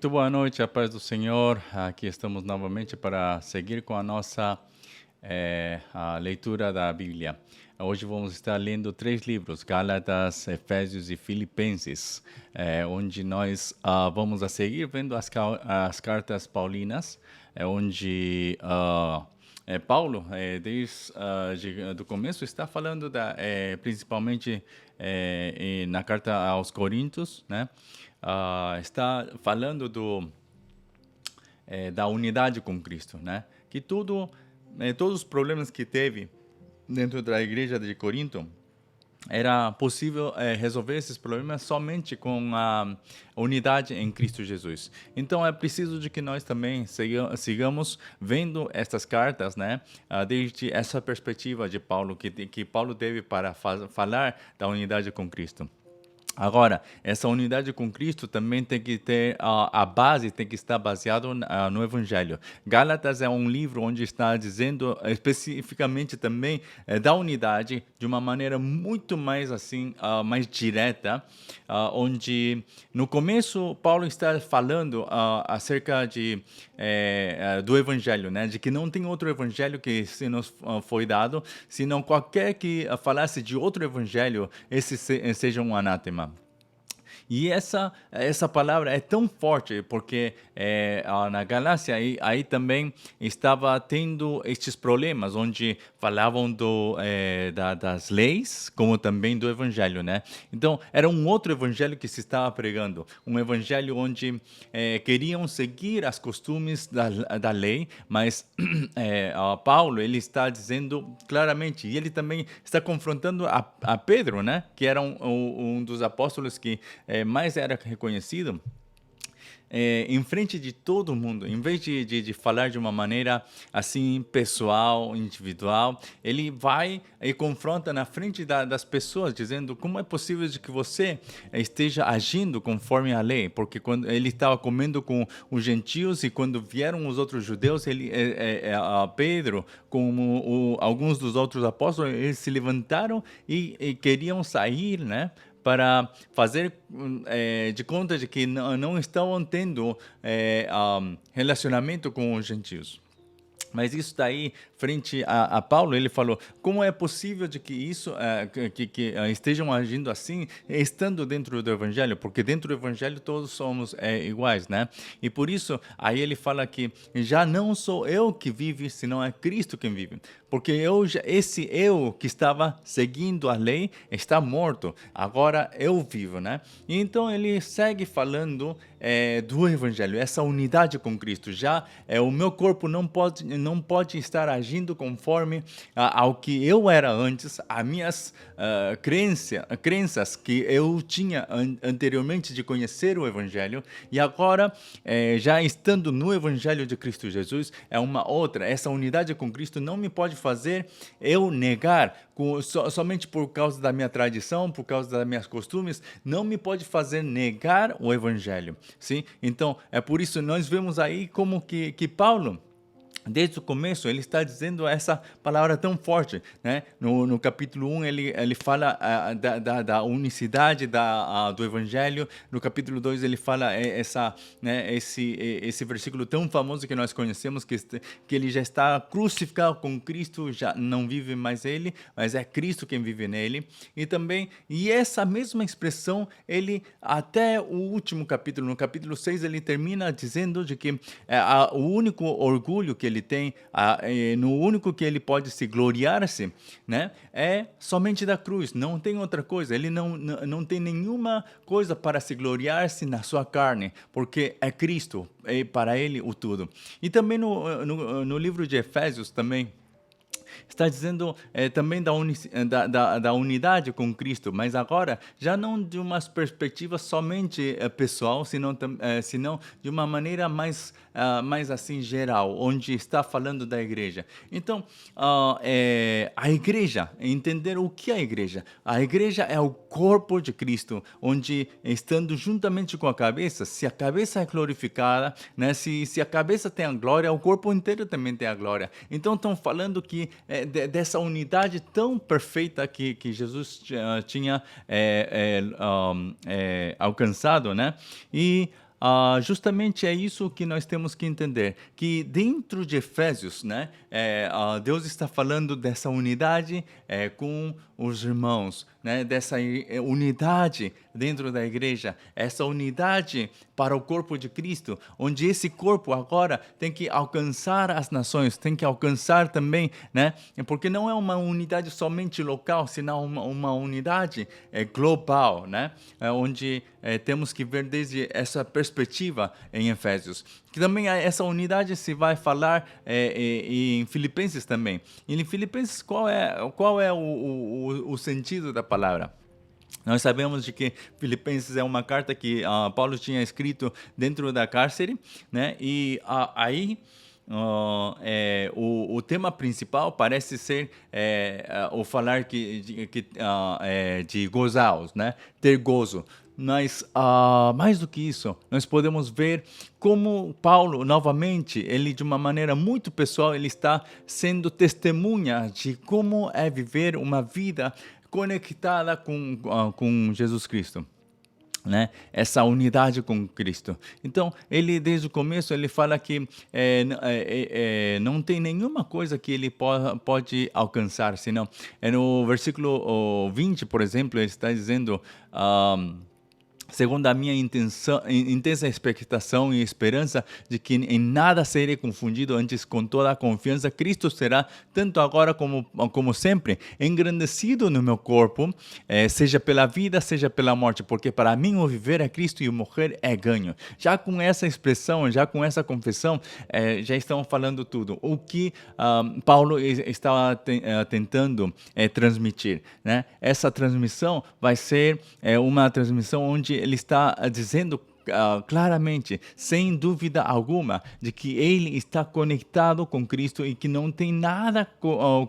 Muito boa noite, a paz do Senhor. Aqui estamos novamente para seguir com a nossa a leitura da Bíblia. Hoje vamos estar lendo 3 livros, Gálatas, Efésios e Filipenses, onde nós vamos a seguir vendo as cartas paulinas, onde Paulo, desde do começo, está falando principalmente na carta aos Coríntios, né? Está falando da unidade com Cristo, né? Que todos os problemas que teve dentro da igreja de Corinto, era possível resolver esses problemas somente com a unidade em Cristo Jesus. Então é preciso de que nós também sigamos vendo estas cartas, né? Desde essa perspectiva de Paulo, que Paulo teve para falar da unidade com Cristo. Agora, essa unidade com Cristo também tem que ter a base, tem que estar baseado no Evangelho. Gálatas é um livro onde está dizendo especificamente também da unidade de uma maneira muito mais assim, mais direta, onde no começo Paulo está falando acerca do Evangelho, né? De que não tem outro Evangelho que se nos foi dado, senão qualquer que falasse de outro Evangelho, esse seja um anátema. E essa palavra é tão forte porque na Galácia aí também estava tendo estes problemas, onde falavam das leis, como também do evangelho, né? Então, era um outro evangelho que se estava pregando, um evangelho onde queriam seguir as costumes da lei, mas Paulo, ele está dizendo claramente, e ele também está confrontando a Pedro, né? Que era um dos apóstolos que mais era reconhecido, em frente de todo mundo, em vez de falar de uma maneira assim pessoal, individual, ele vai e confronta na frente das pessoas, dizendo como é possível de que você esteja agindo conforme a lei, porque quando ele estava comendo com os gentios e quando vieram os outros judeus, Pedro, como alguns dos outros apóstolos, eles se levantaram e queriam sair, né? Para fazer de conta de que não estão tendo relacionamento com os gentios. Mas isso daí, frente a Paulo, ele falou, como é possível de que isso, que estejam agindo assim, estando dentro do Evangelho? Porque dentro do Evangelho todos somos iguais, né? E por isso, aí ele fala que já não sou eu que vive, senão é Cristo quem vive. Porque esse eu que estava seguindo a lei está morto, agora eu vivo, né? E então ele segue falando do Evangelho, essa unidade com Cristo. Já o meu corpo não pode estar agindo conforme ao que eu era antes, as minhas crenças que eu tinha anteriormente de conhecer o Evangelho, e agora, já estando no Evangelho de Cristo Jesus, é uma outra. Essa unidade com Cristo não me pode fazer eu negar somente por causa da minha tradição, por causa das minhas costumes, não me pode fazer negar o Evangelho. Sim? Então, é por isso nós vemos aí como que Paulo, desde o começo, ele está dizendo essa palavra tão forte, né? No capítulo 1, ele fala da unicidade do Evangelho. No capítulo 2, ele fala esse versículo tão famoso que nós conhecemos, que ele já está crucificado com Cristo, já não vive mais ele, mas é Cristo quem vive nele. E essa mesma expressão, ele, até o último capítulo, no capítulo 6, ele termina dizendo de que o único orgulho que ele tem, no único que ele pode se gloriar-se, né, é somente da cruz, não tem outra coisa. Ele não tem nenhuma coisa para se gloriar-se na sua carne, porque é Cristo, é para ele o tudo. E também no livro de Efésios também, está dizendo também da unidade com Cristo, mas agora já não de uma perspectiva somente pessoal, senão de uma maneira mais assim geral, onde está falando da igreja. Então, a igreja, entender o que é a igreja. A igreja é o corpo de Cristo, onde estando juntamente com a cabeça, se a cabeça é glorificada, né, se a cabeça tem a glória, o corpo inteiro também tem a glória. Então, estão falando que dessa unidade tão perfeita que Jesus tinha alcançado, né? E justamente é isso que nós temos que entender, que dentro de Efésios, né, Deus está falando dessa unidade com os irmãos, né, dessa unidade dentro da igreja, essa unidade para o corpo de Cristo, onde esse corpo agora tem que alcançar as nações, tem que alcançar também, né, porque não é uma unidade somente local, senão uma unidade global, né, onde temos que ver desde essa perspectiva em Efésios. Que também essa unidade se vai falar em Filipenses também. Em Filipenses, qual é o sentido da palavra? Nós sabemos de que Filipenses é uma carta que Paulo tinha escrito dentro da cárcere, né? E aí o tema principal parece ser o falar de gozaos, né? Ter gozo. Mas, mais do que isso, nós podemos ver como Paulo, novamente, ele de uma maneira muito pessoal, ele está sendo testemunha de como é viver uma vida conectada com Jesus Cristo. Né? Essa unidade com Cristo. Então, ele desde o começo ele fala que não tem nenhuma coisa que ele pode alcançar, senão no versículo 20, por exemplo, ele está dizendo segundo a minha intensa expectação e esperança de que em nada serei confundido, antes com toda a confiança, Cristo será, tanto agora como sempre, engrandecido no meu corpo, seja pela vida, seja pela morte, porque para mim o viver é Cristo e o morrer é ganho. Já com essa expressão, já com essa confissão, já estão falando tudo. O que Paulo estava tentando transmitir, né? Essa transmissão vai ser uma transmissão onde ele está dizendo claramente, sem dúvida alguma, de que ele está conectado com Cristo e que não tem nada com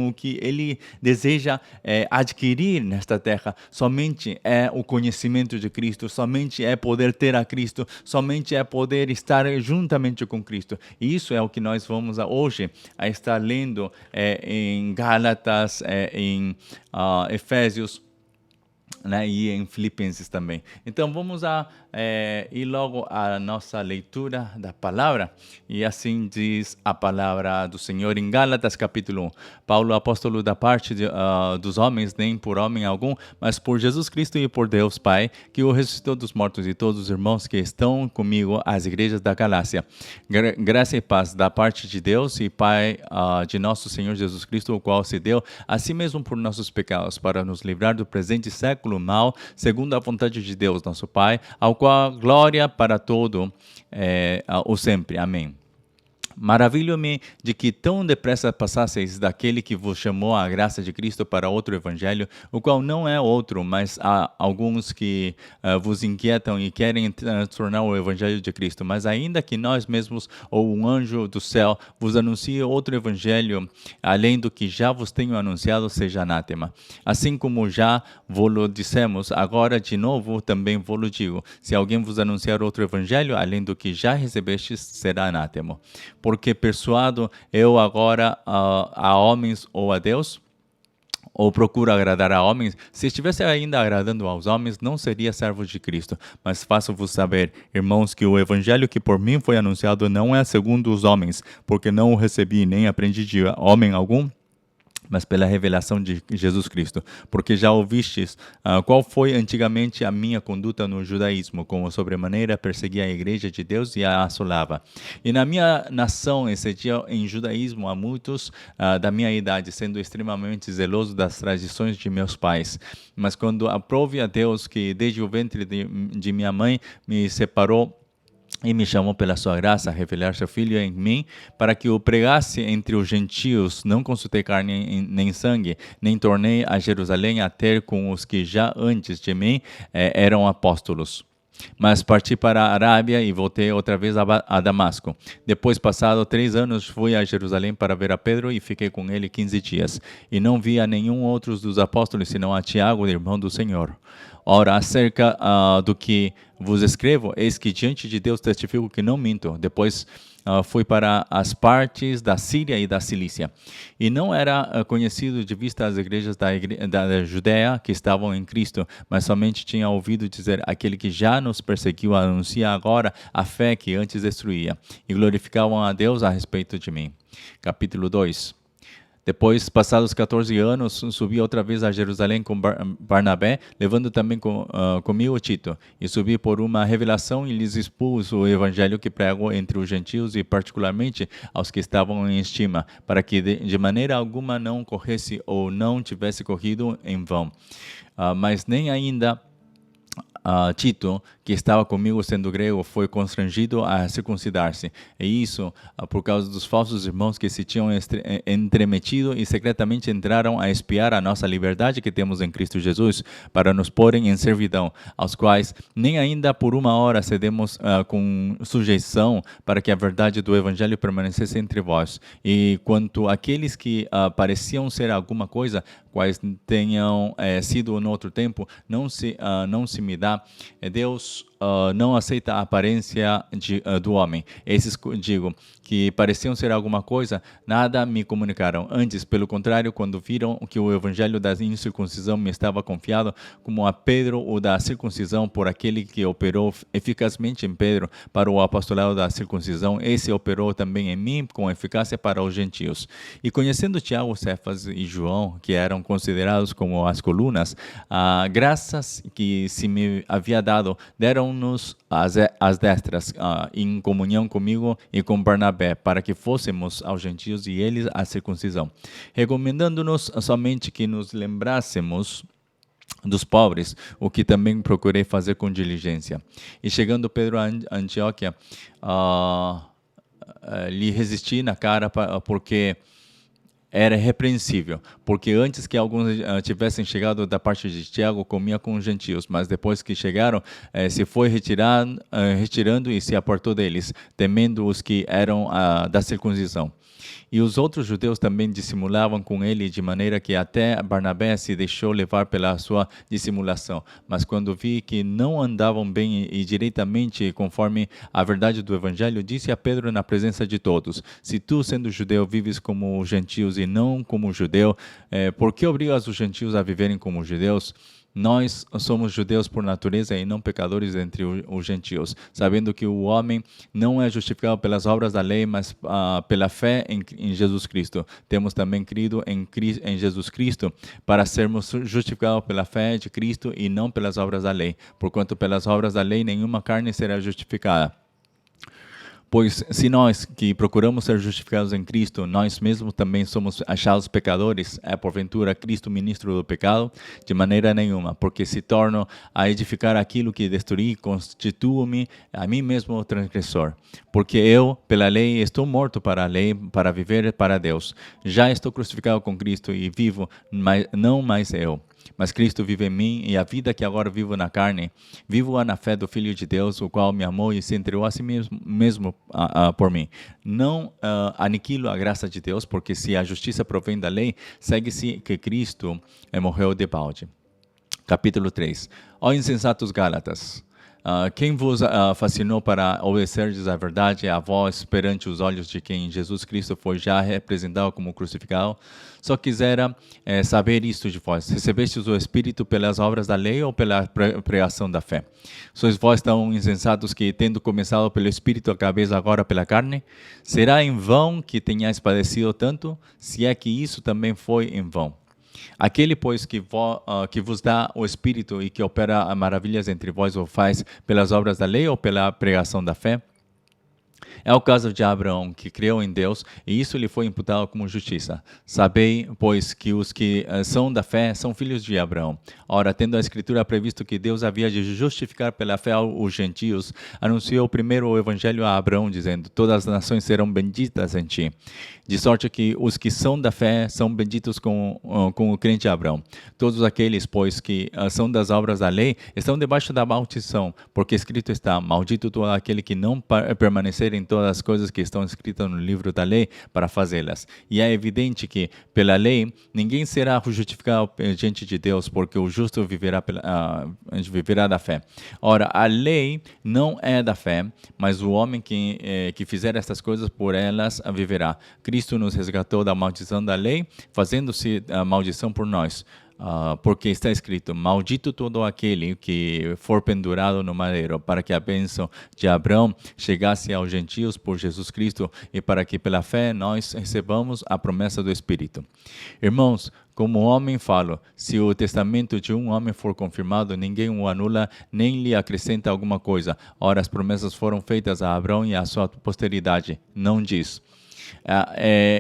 o que ele deseja adquirir nesta terra. Somente é o conhecimento de Cristo, somente é poder ter a Cristo, somente é poder estar juntamente com Cristo. E isso é o que nós vamos hoje estar lendo em Gálatas, em Efésios, né, e em Filipenses também. Então vamos ir logo à nossa leitura da palavra, e assim diz a palavra do Senhor em Gálatas capítulo 1. Paulo, apóstolo da parte dos homens, nem por homem algum, mas por Jesus Cristo e por Deus Pai, que o ressuscitou dos mortos, e todos os irmãos que estão comigo às igrejas da Galácia. Graça e paz da parte de Deus e Pai de nosso Senhor Jesus Cristo, o qual se deu a si mesmo por nossos pecados, para nos livrar do presente século mal, segundo a vontade de Deus, nosso Pai, ao qual glória para todo o sempre. Amém. Maravilho-me de que tão depressa passasseis daquele que vos chamou à graça de Cristo para outro evangelho, o qual não é outro, mas há alguns que vos inquietam e querem tornar o evangelho de Cristo. Mas ainda que nós mesmos ou um anjo do céu vos anuncie outro evangelho, além do que já vos tenho anunciado, seja anátema. Assim como já vos-lo dissemos, agora de novo também vos-lo digo. Se alguém vos anunciar outro evangelho, além do que já recebestes, será anátema. Porque persuado eu agora a homens ou a Deus? Ou procuro agradar a homens? Se estivesse ainda agradando aos homens, não seria servo de Cristo. Mas faço-vos saber, irmãos, que o evangelho que por mim foi anunciado não é segundo os homens, porque não o recebi nem aprendi de homem algum, mas pela revelação de Jesus Cristo. Porque já ouvistes qual foi antigamente a minha conduta no judaísmo, como sobremaneira perseguia a igreja de Deus e a assolava. E na minha nação excedia em judaísmo a muitos da minha idade, sendo extremamente zeloso das tradições de meus pais. Mas quando aprove a Deus, que desde o ventre de minha mãe me separou e me chamou pela sua graça a revelar seu Filho em mim, para que o pregasse entre os gentios. Não consultei carne nem sangue, nem tornei a Jerusalém a ter com os que já antes de mim eram apóstolos. Mas parti para a Arábia e voltei outra vez a Damasco. Depois, passado 3 anos, fui a Jerusalém para ver a Pedro e fiquei com ele 15 dias. E não vi a nenhum outro dos apóstolos, senão a Tiago, irmão do Senhor. Ora, acerca do que vos escrevo, eis que diante de Deus testifico que não minto. Depois foi para as partes da Síria e da Cilícia. E não era conhecido de vista as igrejas da Judéia que estavam em Cristo, mas somente tinha ouvido dizer: aquele que já nos perseguiu anuncia agora a fé que antes destruía, e glorificavam a Deus a respeito de mim. Capítulo 2. Depois, passados 14 anos, subi outra vez a Jerusalém com Barnabé, levando também comigo Tito. E subi por uma revelação e lhes expus o evangelho que prego entre os gentios e particularmente aos que estavam em estima, para que de maneira alguma não corresse ou não tivesse corrido em vão. Mas nem ainda Tito, que estava comigo sendo grego, foi constrangido a circuncidar-se. E isso por causa dos falsos irmãos que se tinham entremetido e secretamente entraram a espiar a nossa liberdade que temos em Cristo Jesus, para nos porem em servidão, aos quais nem ainda por uma hora cedemos com sujeição, para que a verdade do Evangelho permanecesse entre vós. E quanto àqueles que pareciam ser alguma coisa, quais tenham sido no outro tempo, não se me dá. Deus não aceita a aparência do homem. Esses, digo, que pareciam ser alguma coisa, nada me comunicaram. Antes, pelo contrário, quando viram que o evangelho da incircuncisão me estava confiado, como a Pedro o da circuncisão, por aquele que operou eficazmente em Pedro para o apostolado da circuncisão, esse operou também em mim com eficácia para os gentios. E conhecendo Tiago, Cefas e João, que eram considerados como as colunas, graças que se me havia dado, deram-nos as destras, em comunhão comigo e com Barnabé, para que fôssemos aos gentios e eles a circuncisão, recomendando-nos somente que nos lembrássemos dos pobres, o que também procurei fazer com diligência. E chegando Pedro a Antioquia, lhe resisti na cara, porque era repreensível, porque antes que alguns tivessem chegado da parte de Tiago, comia com os gentios, mas depois que chegaram, se foi retirando e se apartou deles, temendo os que eram da circuncisão. E os outros judeus também dissimulavam com ele, de maneira que até Barnabé se deixou levar pela sua dissimulação. Mas quando vi que não andavam bem e direitamente conforme a verdade do evangelho, disse a Pedro na presença de todos: se tu, sendo judeu, vives como os gentios e não como judeu, por que obrigas os gentios a viverem como judeus? Nós somos judeus por natureza e não pecadores entre os gentios, sabendo que o homem não é justificado pelas obras da lei, mas pela fé em Jesus Cristo. Temos também crido em Jesus Cristo para sermos justificados pela fé de Cristo e não pelas obras da lei, porquanto pelas obras da lei nenhuma carne será justificada. Pois se nós que procuramos ser justificados em Cristo, nós mesmos também somos achados pecadores, é porventura Cristo ministro do pecado? De maneira nenhuma, porque se torno a edificar aquilo que destruí, constituo-me a mim mesmo transgressor. Porque eu, pela lei, estou morto para a lei, para viver para Deus. Já estou crucificado com Cristo e vivo, mas não mais eu. Mas Cristo vive em mim, e a vida que agora vivo na carne, vivo-a na fé do Filho de Deus, o qual me amou e se entregou a si mesmo por mim. Não aniquilo a graça de Deus, porque se a justiça provém da lei, segue-se que Cristo morreu de balde. Capítulo 3. Ó insensatos Gálatas! Quem vos fascinou para obedecerdes a verdade, a vós perante os olhos de quem Jesus Cristo foi já representado como crucificado? Só quisera saber isto de vós: recebestes o Espírito pelas obras da lei ou pela pregação da fé? Sois vós tão insensatos que, tendo começado pelo Espírito, acabeis agora pela carne? Será em vão que tenhais padecido tanto, se é que isso também foi em vão? Aquele, pois, que vos dá o Espírito e que opera maravilhas entre vós, o faz pelas obras da lei ou pela pregação da fé? É o caso de Abraão, que creu em Deus, e isso lhe foi imputado como justiça. Sabei, pois, que os que são da fé são filhos de Abraão. Ora, tendo a Escritura previsto que Deus havia de justificar pela fé os gentios, anunciou primeiro o Evangelho a Abraão, dizendo: todas as nações serão benditas em ti. De sorte que os que são da fé são benditos com o crente Abraão. Todos aqueles, pois, que são das obras da lei, estão debaixo da maldição, porque escrito está: maldito todo aquele que não permanecer lerem todas as coisas que estão escritas no livro da lei para fazê-las. E é evidente que, pela lei, ninguém será justificado diante de Deus, porque o justo viverá da fé. Ora, a lei não é da fé, mas o homem que fizer estas coisas, por elas viverá. Cristo nos resgatou da maldição da lei, fazendo-se a maldição por nós. Porque está escrito: maldito todo aquele que for pendurado no madeiro, para que a bênção de Abraão chegasse aos gentios por Jesus Cristo e para que pela fé nós recebamos a promessa do Espírito. Irmãos, como homem falo, se o testamento de um homem for confirmado, ninguém o anula nem lhe acrescenta alguma coisa. Ora, as promessas foram feitas a Abraão e à sua posteridade. Não diz.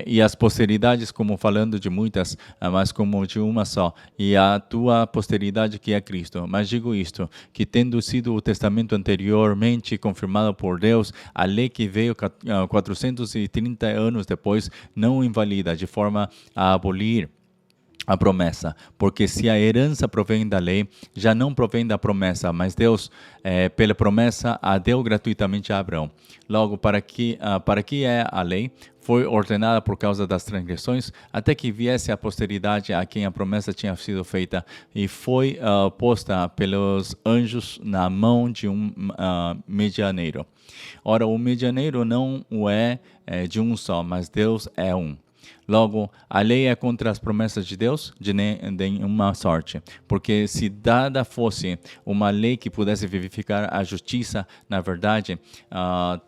E as posteridades, como falando de muitas, mas como de uma só, e a tua posteridade que é Cristo. Mas digo isto, que tendo sido o testamento anteriormente confirmado por Deus, a lei que veio 430 anos depois não invalida, de forma a abolir a promessa, porque se a herança provém da lei, já não provém da promessa, mas Deus, pela promessa, a deu gratuitamente a Abraão. Logo, para que é a lei, foi ordenada por causa das transgressões, até que viesse a posteridade a quem a promessa tinha sido feita, e foi posta pelos anjos na mão de um medianeiro. Ora, o medianeiro não o é de um só, mas Deus é um. Logo, a lei é contra as promessas de Deus de nenhuma sorte, porque se dada fosse uma lei que pudesse vivificar a justiça, na verdade,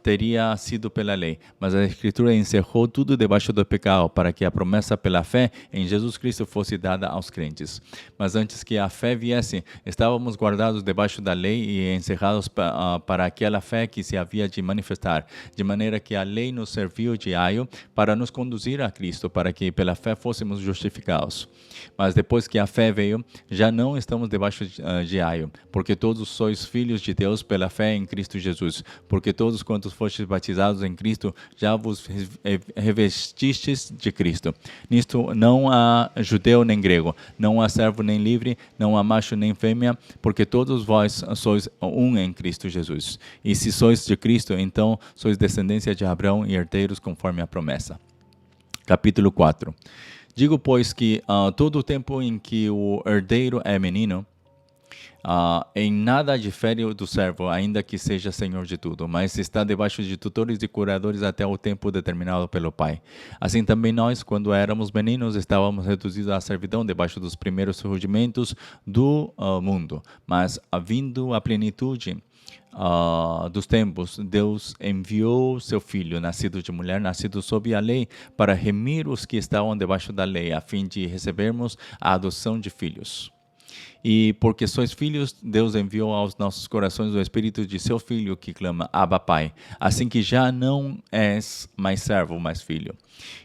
teria sido pela lei. Mas a Escritura encerrou tudo debaixo do pecado, para que a promessa pela fé em Jesus Cristo fosse dada aos crentes. Mas antes que a fé viesse, estávamos guardados debaixo da lei e encerrados para aquela fé que se havia de manifestar, de maneira que a lei nos serviu de aio para nos conduzir a Cristo, para que pela fé fôssemos justificados. Mas depois que a fé veio, já não estamos debaixo de aio, porque todos sois filhos de Deus pela fé em Cristo Jesus. Porque todos quantos fostes batizados em Cristo, já vos revestistes de Cristo. Nisto não há judeu nem grego, não há servo nem livre, não há macho nem fêmea, porque todos vós sois um em Cristo Jesus. E se sois de Cristo, então sois descendência de Abraão e herdeiros conforme a promessa. Capítulo 4. Digo, pois, que todo o tempo em que o herdeiro é menino, em nada difere do servo, ainda que seja senhor de tudo, mas está debaixo de tutores e curadores até o tempo determinado pelo Pai. Assim também nós, quando éramos meninos, estávamos reduzidos à servidão debaixo dos primeiros rudimentos do mundo. Mas, vindo a plenitude dos tempos, Deus enviou seu Filho, nascido de mulher, nascido sob a lei, para remir os que estavam debaixo da lei, a fim de recebermos a adoção de filhos. E porque sois filhos, Deus enviou aos nossos corações o Espírito de seu Filho, que clama, Abba, Pai. Assim que já não és mais servo, mas filho.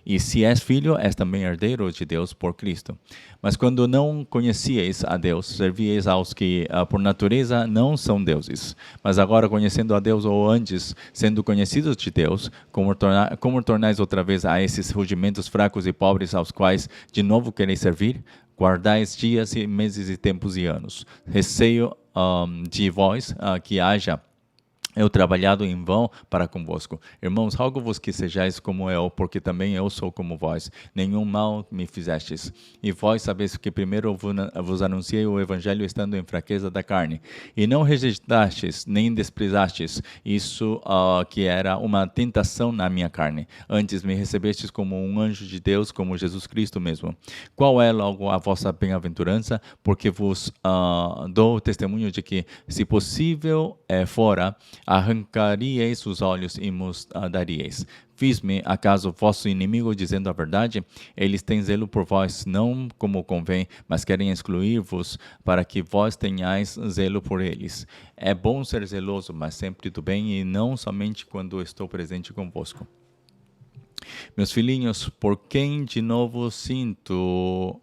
E se és filho, és também herdeiro de Deus por Cristo. Mas quando não conhecieis a Deus, servieis aos que, por natureza, não são deuses. Mas agora, conhecendo a Deus, ou antes, sendo conhecidos de Deus, como tornais outra vez a esses rudimentos fracos e pobres aos quais de novo quereis servir? Guardais dias e meses e tempos e anos. Receio de vós que haja eu trabalhado em vão para convosco. Irmãos, rogo-vos que sejais como eu, porque também eu sou como vós. Nenhum mal me fizestes. E vós sabeis que primeiro vos anunciei o evangelho estando em fraqueza da carne. E não rejeitastes, nem desprezastes isso que era uma tentação na minha carne. Antes me recebestes como um anjo de Deus, como Jesus Cristo mesmo. Qual é logo a vossa bem-aventurança? Porque vos dou testemunho de que, se possível fora, arrancaríeis os olhos e nos daríeis. Fiz-me, acaso, vosso inimigo, dizendo a verdade? Eles têm zelo por vós, não como convém, mas querem excluir-vos, para que vós tenhais zelo por eles. É bom ser zeloso, mas sempre do bem, e não somente quando estou presente convosco. Meus filhinhos, por quem de novo sinto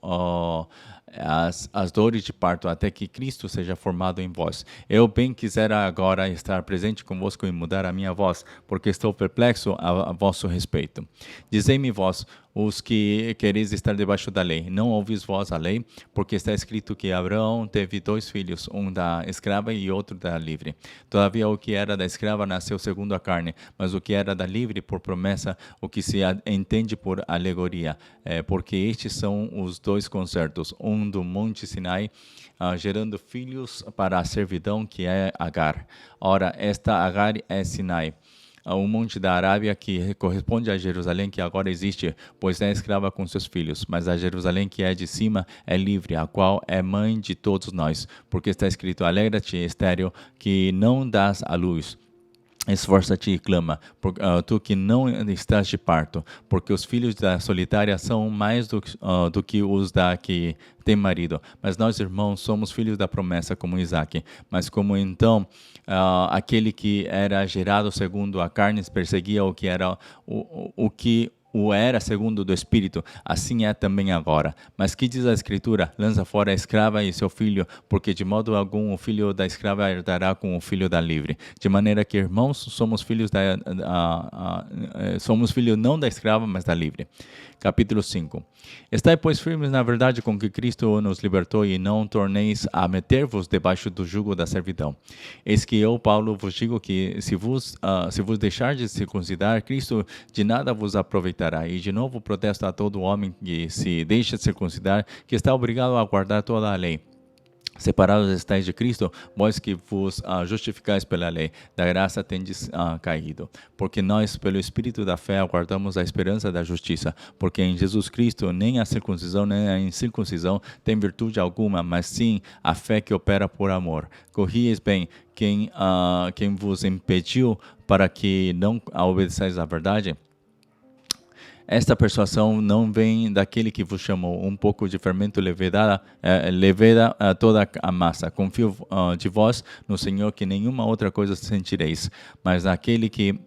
as dores de parto até que Cristo seja formado em vós. Eu bem quisera agora estar presente convosco e mudar a minha voz, porque estou perplexo a vosso respeito. Dizei-me vós, os que quereis estar debaixo da lei, não ouvis vós a lei, porque está escrito que Abraão teve 2 filhos, um da escrava e outro da livre. Todavia o que era da escrava nasceu segundo a carne, mas o que era da livre por promessa, o que se entende por alegoria, porque estes são os 2 concertos, um do monte Sinai, gerando filhos para a servidão, que é Agar. Ora, esta Agar é Sinai, o monte da Arábia, que corresponde a Jerusalém, que agora existe, pois é escrava com seus filhos, mas a Jerusalém que é de cima é livre, a qual é mãe de todos nós, porque está escrito: alegra-te, estéril, que não dás à luz. Esforça-te e clama, tu que não estás de parto, porque os filhos da solitária são mais do que os da que tem marido. Mas nós, irmãos, somos filhos da promessa, como Isaque. Mas como então aquele que era gerado segundo a carne perseguia o que era o que o era segundo do Espírito, assim é também agora. Mas que diz a Escritura? Lança fora a escrava e seu filho, porque de modo algum o filho da escrava herdará com o filho da livre. De maneira que, irmãos, somos filhos somos filhos não da escrava, mas da livre. Capítulo 5. Estai, pois, firmes na verdade com que Cristo nos libertou, e não torneis a meter-vos debaixo do jugo da servidão. Eis que eu, Paulo, vos digo que se vos deixardes circuncidar, Cristo de nada vos aproveitará. E de novo protesto a todo homem que se deixa circuncidar, que está obrigado a guardar toda a lei. Separados estáis de Cristo, vós que vos justificais pela lei, da graça tendes caído. Porque nós, pelo Espírito da fé, aguardamos a esperança da justiça. Porque em Jesus Cristo nem a circuncisão nem a incircuncisão tem virtude alguma, mas sim a fé que opera por amor. Corrieis bem quem vos impediu para que não obedeçais à verdade. Esta persuasão não vem daquele que vos chamou. Um pouco de fermento leveda toda a massa. Confio de vós no Senhor, que nenhuma outra coisa sentireis. Mas aquele que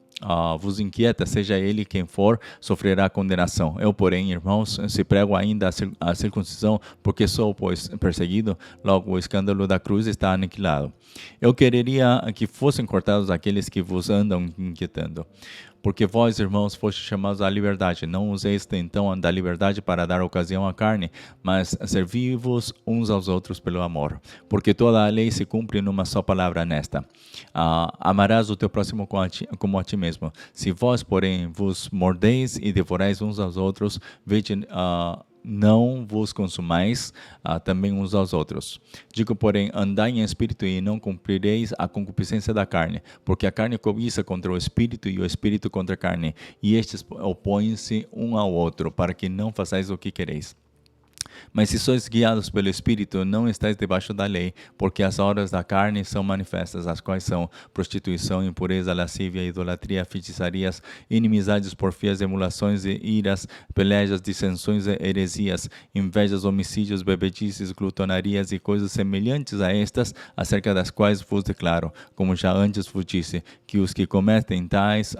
vos inquieta, seja ele quem for, sofrerá condenação. Eu, porém, irmãos, se prego ainda a circuncisão, porque sou, pois, perseguido, logo o escândalo da cruz está aniquilado. Eu quereria que fossem cortados aqueles que vos andam inquietando. Porque vós, irmãos, fostes chamados à liberdade. Não useis então da liberdade para dar ocasião à carne, mas servi-vos uns aos outros pelo amor. Porque toda a lei se cumpre numa só palavra nesta: amarás o teu próximo como a ti mesmo. Se vós, porém, vos mordeis e devorais uns aos outros, vede não vos consumais também uns aos outros. Digo, porém, andai em espírito e não cumprireis a concupiscência da carne, porque a carne cobiça contra o espírito e o espírito contra a carne, e estes opõem-se um ao outro, para que não façais o que quereis. Mas se sois guiados pelo Espírito, não estáis debaixo da lei, porque as obras da carne são manifestas, as quais são prostituição, impureza, lascívia, idolatria, feitiçarias, inimizades, porfias, emulações e iras, pelejas, dissensões e heresias, invejas, homicídios, bebedices, glutonarias e coisas semelhantes a estas, acerca das quais vos declaro, como já antes vos disse, que os que cometem tais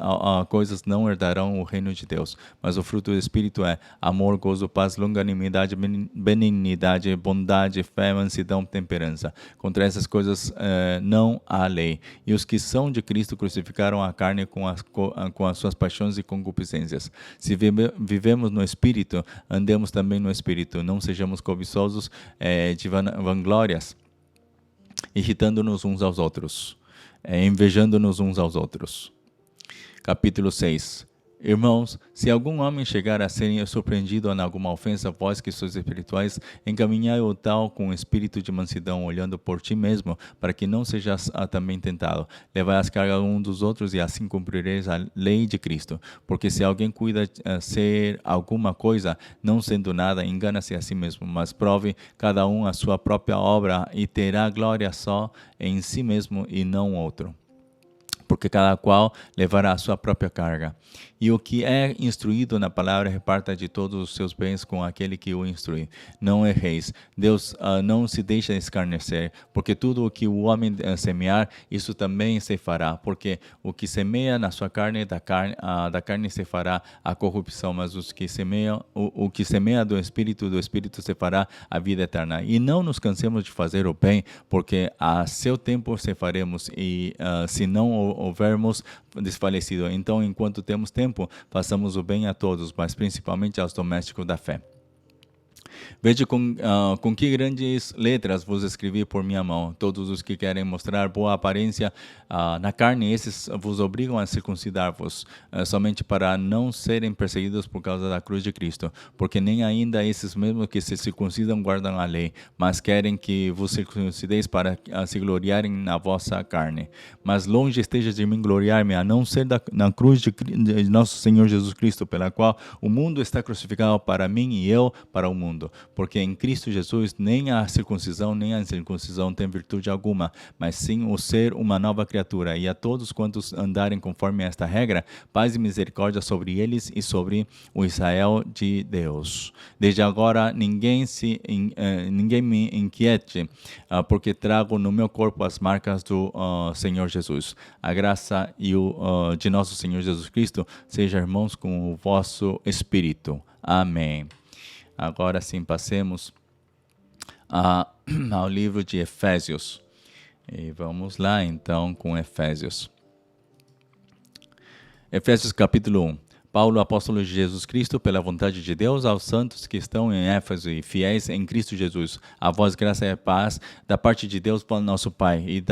coisas não herdarão o reino de Deus. Mas o fruto do Espírito é amor, gozo, paz, longanimidade, benignidade, bondade, fé, mansidão, temperança. Contra essas coisas não há lei. E os que são de Cristo crucificaram a carne com as suas paixões e concupiscências. Se vivemos no Espírito, andemos também no Espírito. Não sejamos cobiçosos de vanglórias, irritando-nos uns aos outros, invejando-nos uns aos outros. Capítulo 6. Irmãos, se algum homem chegar a ser surpreendido em alguma ofensa, vós que sois espirituais, encaminhai-o tal com espírito de mansidão, olhando por ti mesmo, para que não sejas também tentado. Levai as cargas um dos outros, e assim cumprireis a lei de Cristo. Porque se alguém cuida ser alguma coisa, não sendo nada, engana-se a si mesmo, mas prove cada um a sua própria obra, e terá glória só em si mesmo e não outro. porque cada qual levará a sua própria carga. E o que é instruído na palavra, reparta de todos os seus bens com aquele que o instrui. Não erreis. Deus não se deixa escarnecer, porque tudo o que o homem semear, isso também se fará. Porque o que semeia na sua carne, da carne se fará a corrupção, mas o que semeia do Espírito se fará a vida eterna. E não nos cansemos de fazer o bem, porque a seu tempo se faremos, e se não houvermos desfalecido. Então, enquanto temos tempo, façamos o bem a todos, mas principalmente aos domésticos da fé. Veja com que grandes letras vos escrevi por minha mão. Todos os que querem mostrar boa aparência na carne, esses vos obrigam a circuncidar-vos, somente para não serem perseguidos por causa da cruz de Cristo. Porque nem ainda esses mesmos que se circuncidam guardam a lei, mas querem que vos circuncideis para se gloriarem na vossa carne. Mas longe esteja de mim gloriar-me, a não ser na cruz de nosso Senhor Jesus Cristo, pela qual o mundo está crucificado para mim e eu para o mundo. Porque em Cristo Jesus nem a circuncisão nem a incircuncisão tem virtude alguma, mas sim o ser uma nova criatura. E a todos quantos andarem conforme esta regra, paz e misericórdia sobre eles e sobre o Israel de Deus. Desde agora ninguém me inquiete, porque trago no meu corpo as marcas do Senhor Jesus. A graça de nosso Senhor Jesus Cristo seja, irmãos, com o vosso espírito. Amém. Agora sim, passemos ao livro de Efésios. E vamos lá, então, com Efésios. Efésios capítulo 1. Paulo, apóstolo de Jesus Cristo, pela vontade de Deus, aos santos que estão em Éfeso e fiéis em Cristo Jesus. A vós graça e paz da parte de Deus, nosso Pai, e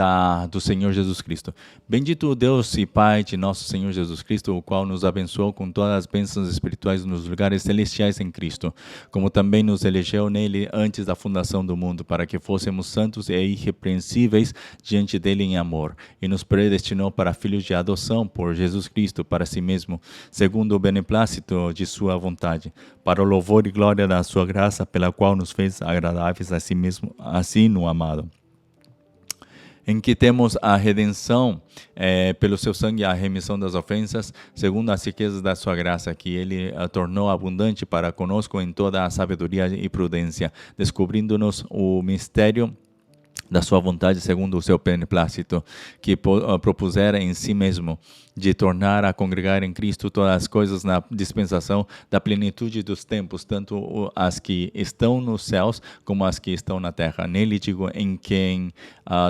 do Senhor Jesus Cristo. Bendito o Deus e Pai de nosso Senhor Jesus Cristo, o qual nos abençoou com todas as bênçãos espirituais nos lugares celestiais em Cristo, como também nos elegeu nele antes da fundação do mundo, para que fôssemos santos e irrepreensíveis diante dele em amor, e nos predestinou para filhos de adoção por Jesus Cristo para si mesmo, segundo o beneplácito de sua vontade, para o louvor e glória da sua graça, pela qual nos fez agradáveis a si mesmo, assim no amado, em que temos a redenção pelo seu sangue, a remissão das ofensas, segundo as riquezas da sua graça, que ele tornou abundante para conosco em toda a sabedoria e prudência, descobrindo-nos o mistério da sua vontade, segundo o seu beneplácito, que propusera em si mesmo, de tornar a congregar em Cristo todas as coisas na dispensação da plenitude dos tempos, tanto as que estão nos céus como as que estão na terra. Nele, digo, em quem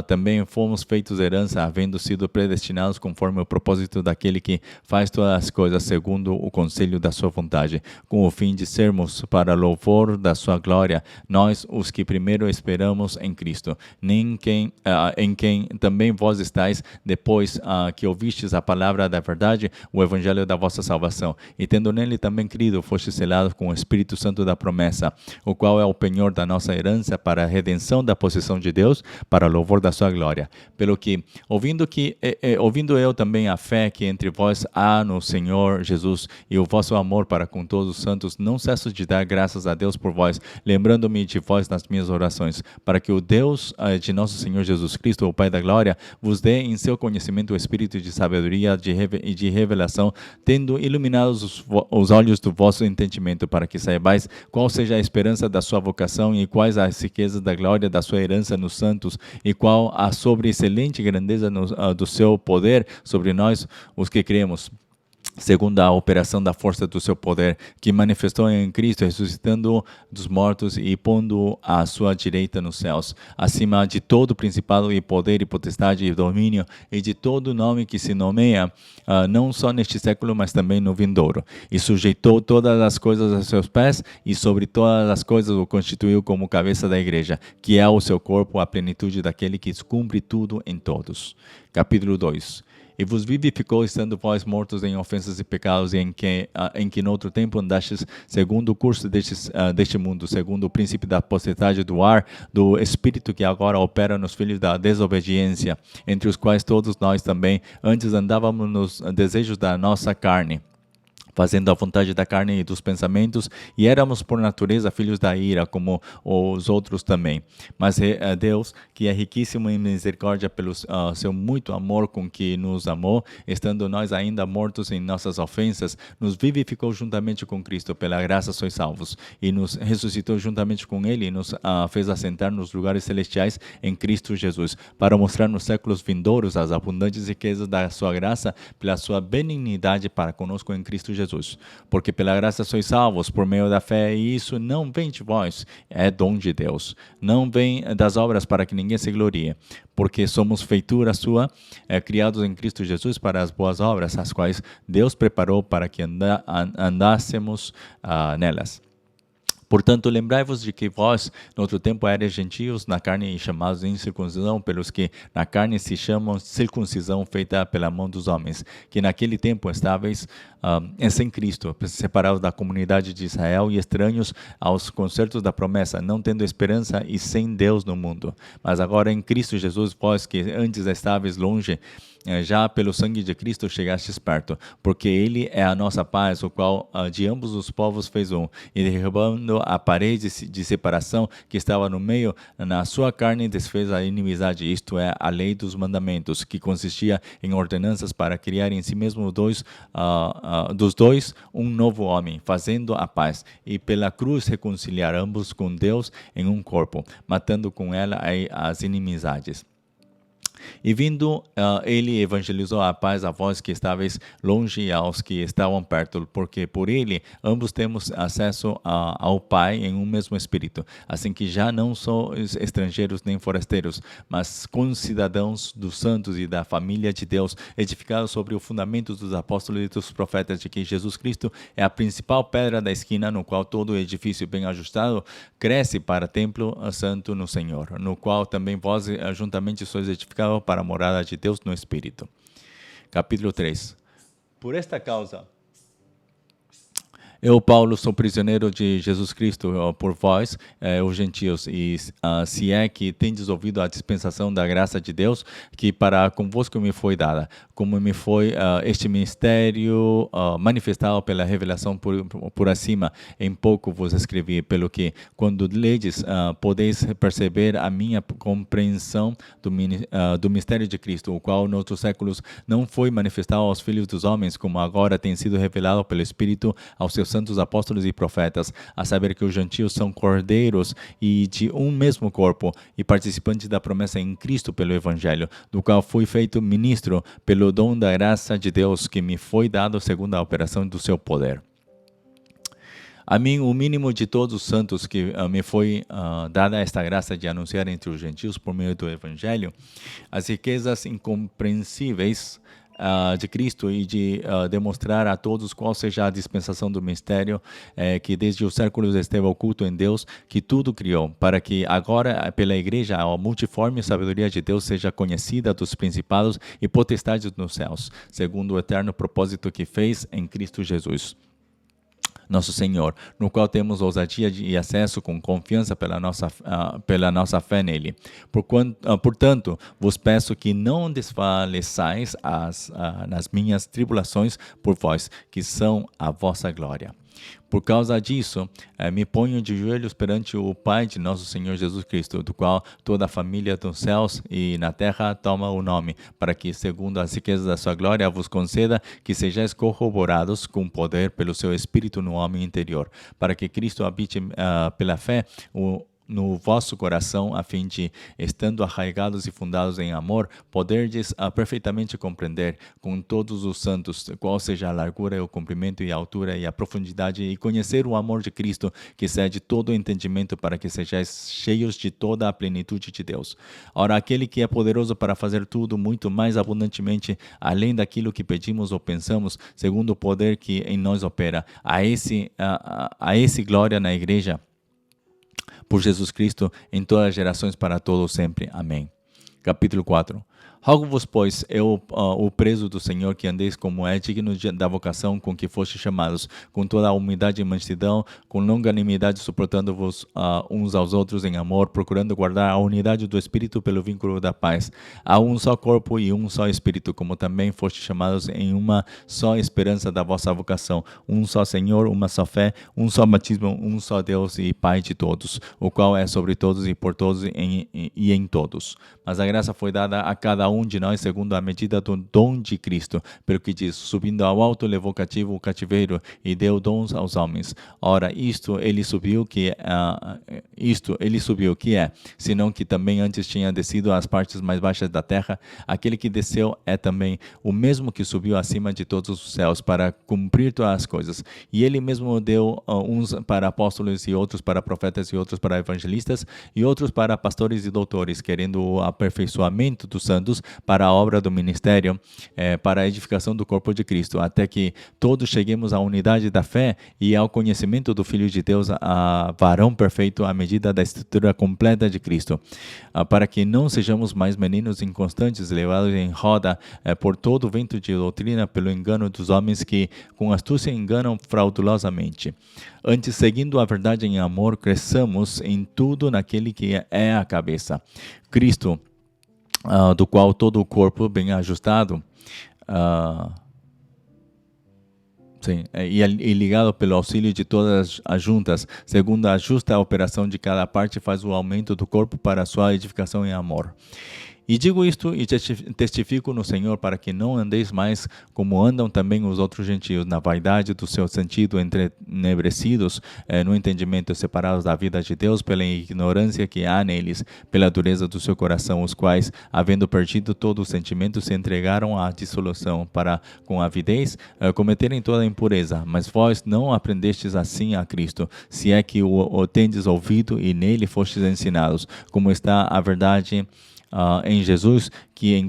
também fomos feitos herança, havendo sido predestinados conforme o propósito daquele que faz todas as coisas segundo o conselho da sua vontade, com o fim de sermos para louvor da sua glória, nós os que primeiro esperamos em Cristo, em quem também vós estáis, depois que ouvistes a palavra da verdade, o evangelho da vossa salvação, e tendo nele também crido, foste selado com o Espírito Santo da promessa, o qual é o penhor da nossa herança para a redenção da possessão de Deus, para louvor da sua glória. Pelo que, ouvindo eu também a fé que entre vós há no Senhor Jesus, e o vosso amor para com todos os santos, não cesso de dar graças a Deus por vós, lembrando-me de vós nas minhas orações, para que o Deus de nosso Senhor Jesus Cristo, o Pai da glória, vos dê em seu conhecimento o espírito de sabedoria e de revelação, tendo iluminados os olhos do vosso entendimento, para que saibais qual seja a esperança da sua vocação e quais as riquezas da glória da sua herança nos santos, e qual a sobreexcelente grandeza do seu poder sobre nós, os que cremos, segundo a operação da força do seu poder, que manifestou em Cristo, ressuscitando dos mortos e pondo à sua direita nos céus, acima de todo principado e poder e potestade e domínio, e de todo nome que se nomeia, não só neste século, mas também no vindouro. E sujeitou todas as coisas a seus pés, e sobre todas as coisas o constituiu como cabeça da igreja, que é o seu corpo, a plenitude daquele que cumpre tudo em todos. Capítulo 2. E vos vivificou, estando vós mortos em ofensas e pecados, em que no outro tempo andastes segundo o curso deste mundo, segundo o príncipe da potestade do ar, do espírito que agora opera nos filhos da desobediência, entre os quais todos nós também antes andávamos nos desejos da nossa carne, fazendo a vontade da carne e dos pensamentos, e éramos por natureza filhos da ira, como os outros também. Mas Deus, que é riquíssimo em misericórdia pelo seu muito amor com que nos amou, estando nós ainda mortos em nossas ofensas, nos vivificou juntamente com Cristo, pela graça sois salvos, e nos ressuscitou juntamente com Ele, e nos fez assentar nos lugares celestiais em Cristo Jesus, para mostrar nos séculos vindouros as abundantes riquezas da sua graça, pela sua benignidade para conosco em Cristo Jesus. Porque pela graça sois salvos por meio da fé, e isso não vem de vós, é dom de Deus. Não vem das obras para que ninguém se glorie, porque somos feitura sua, criados em Cristo Jesus para as boas obras, as quais Deus preparou para que andássemos nelas. Portanto, lembrai-vos de que vós, no outro tempo, eres gentios na carne e chamados em circuncisão, pelos que na carne se chamam circuncisão feita pela mão dos homens, que naquele tempo estáveis sem Cristo, separados da comunidade de Israel e estranhos aos concertos da promessa, não tendo esperança e sem Deus no mundo. Mas agora em Cristo Jesus, vós que antes estáveis longe, já pelo sangue de Cristo chegastes perto, porque Ele é a nossa paz, o qual de ambos os povos fez um, e derrubando a parede de separação que estava no meio, na sua carne desfez a inimizade, isto é, a lei dos mandamentos, que consistia em ordenanças para criar em si mesmo dos dois um novo homem, fazendo a paz, e pela cruz reconciliar ambos com Deus em um corpo, matando com ela as inimizades. E vindo, ele evangelizou a paz a vós que estáveis longe e aos que estavam perto, porque por ele ambos temos acesso ao Pai em um mesmo Espírito. Assim que já não sois estrangeiros nem forasteiros, mas concidadãos dos santos e da família de Deus, edificados sobre o fundamento dos apóstolos e dos profetas, de que Jesus Cristo é a principal pedra da esquina, no qual todo o edifício bem ajustado cresce para templo santo no Senhor, no qual também vós juntamente sois edificados para a morada de Deus no Espírito. Capítulo 3. Por esta causa, eu, Paulo, sou prisioneiro de Jesus Cristo por vós, os gentios, e se é que tendes ouvido a dispensação da graça de Deus, que para convosco me foi dada, como me foi este ministério manifestado pela revelação por acima, em pouco vos escrevi, pelo que, quando ledes, podeis perceber a minha compreensão do mistério de Cristo, o qual, noutros séculos, não foi manifestado aos filhos dos homens, como agora tem sido revelado pelo Espírito aos seus santos apóstolos e profetas, a saber que os gentios são cordeiros e de um mesmo corpo, e participantes da promessa em Cristo pelo Evangelho, do qual fui feito ministro pelo dom da graça de Deus, que me foi dado segundo a operação do seu poder. A mim, o mínimo de todos os santos, que me foi dada esta graça de anunciar entre os gentios, por meio do Evangelho, as riquezas incompreensíveis de Cristo, e de demonstrar a todos qual seja a dispensação do mistério que desde os séculos esteve oculto em Deus, que tudo criou, para que agora pela igreja a multiforme sabedoria de Deus seja conhecida dos principados e potestades nos céus, segundo o eterno propósito que fez em Cristo Jesus, nosso Senhor, no qual temos ousadia e acesso com confiança pela nossa fé nele. Portanto, vos peço que não desfaleçais nas minhas tribulações por vós, que são a vossa glória. Por causa disso, me ponho de joelhos perante o Pai de nosso Senhor Jesus Cristo, do qual toda a família dos céus e na terra toma o nome, para que, segundo as riquezas da sua glória, vos conceda que sejais corroborados com poder pelo seu Espírito no homem interior, para que Cristo habite pela fé no vosso coração, a fim de, estando arraigados e fundados em amor, poderdes perfeitamente compreender com todos os santos qual seja a largura, o comprimento e a altura e a profundidade, e conhecer o amor de Cristo, que excede todo o entendimento, para que sejais cheios de toda a plenitude de Deus. Ora, aquele que é poderoso para fazer tudo muito mais abundantemente, além daquilo que pedimos ou pensamos, segundo o poder que em nós opera, a esse glória na igreja, por Jesus Cristo, em todas as gerações, para todos sempre. Amém. Capítulo 4. Rogo-vos, pois, eu, o preso do Senhor, que andeis como é digno da vocação com que fostes chamados, com toda a humildade e mansidão, com longanimidade, suportando-vos uns aos outros em amor, procurando guardar a unidade do Espírito pelo vínculo da paz. Há um só corpo e um só Espírito, como também fostes chamados em uma só esperança da vossa vocação, um só Senhor, uma só fé, um só batismo, um só Deus e Pai de todos, o qual é sobre todos e por todos e em todos. Mas a graça foi dada a cada um de nós segundo a medida do dom de Cristo, pelo que diz, subindo ao alto, levou cativo o cativeiro e deu dons aos homens. Ora, isto ele subiu que é, senão que também antes tinha descido às partes mais baixas da terra. Aquele que desceu é também o mesmo que subiu acima de todos os céus para cumprir todas as coisas. E ele mesmo deu uns para apóstolos e outros para profetas e outros para evangelistas e outros para pastores e doutores, querendo o aperfeiçoamento dos santos para a obra do ministério, para a edificação do corpo de Cristo, até que todos cheguemos à unidade da fé e ao conhecimento do Filho de Deus, a varão perfeito à medida da estrutura completa de Cristo, para que não sejamos mais meninos inconstantes, levados em roda por todo o vento de doutrina, pelo engano dos homens que com astúcia enganam fraudulosamente. Antes, seguindo a verdade em amor, cresçamos em tudo naquele que é a cabeça, Cristo, do qual todo o corpo bem ajustado e ligado pelo auxílio de todas as juntas, segundo a justa operação de cada parte, faz o aumento do corpo para a sua edificação em amor. E digo isto e testifico no Senhor, para que não andeis mais como andam também os outros gentios, na vaidade do seu sentido, entrenebrecidos no entendimento, separados da vida de Deus pela ignorância que há neles, pela dureza do seu coração, os quais, havendo perdido todo o sentimento, se entregaram à dissolução, para, com avidez, cometerem toda a impureza. Mas vós não aprendestes assim a Cristo, se é que o tendes ouvido e nele fostes ensinados, como está a verdade em Jesus, que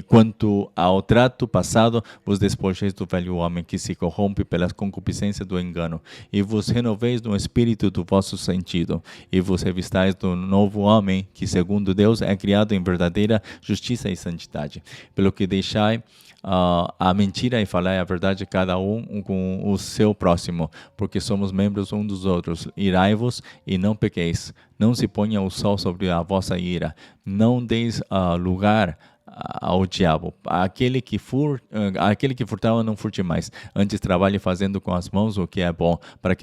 quanto ao trato passado, vos despojeis do velho homem que se corrompe pelas concupiscências do engano, e vos renoveis no espírito do vosso sentido, e vos revistais do novo homem, que segundo Deus é criado em verdadeira justiça e santidade. Pelo que deixai a mentira e falai a verdade, cada um com o seu próximo, porque somos membros uns dos outros. Irai-vos e não pequeis. Não se ponha o sol sobre a vossa ira. Não deis lugar ao diabo. Aquele que furtava, não furte mais. Antes trabalhe fazendo com as mãos o que é bom, para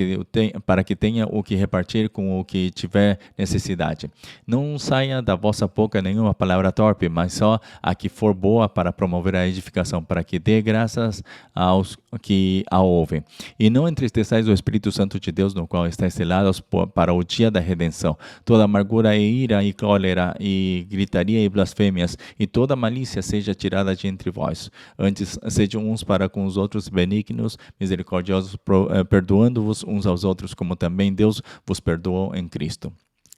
que tenha o que repartir com o que tiver necessidade. Não saia da vossa boca nenhuma palavra torpe, mas só a que for boa para promover a edificação, para que dê graças aos que a ouvem. E não entristeçais o Espírito Santo de Deus, no qual estáis selados para o dia da redenção. Toda amargura e ira e cólera e gritaria e blasfêmias e toda malícia seja tirada de entre vós. Antes, sejam uns para com os outros benignos, misericordiosos, perdoando-vos uns aos outros, como também Deus vos perdoou em Cristo.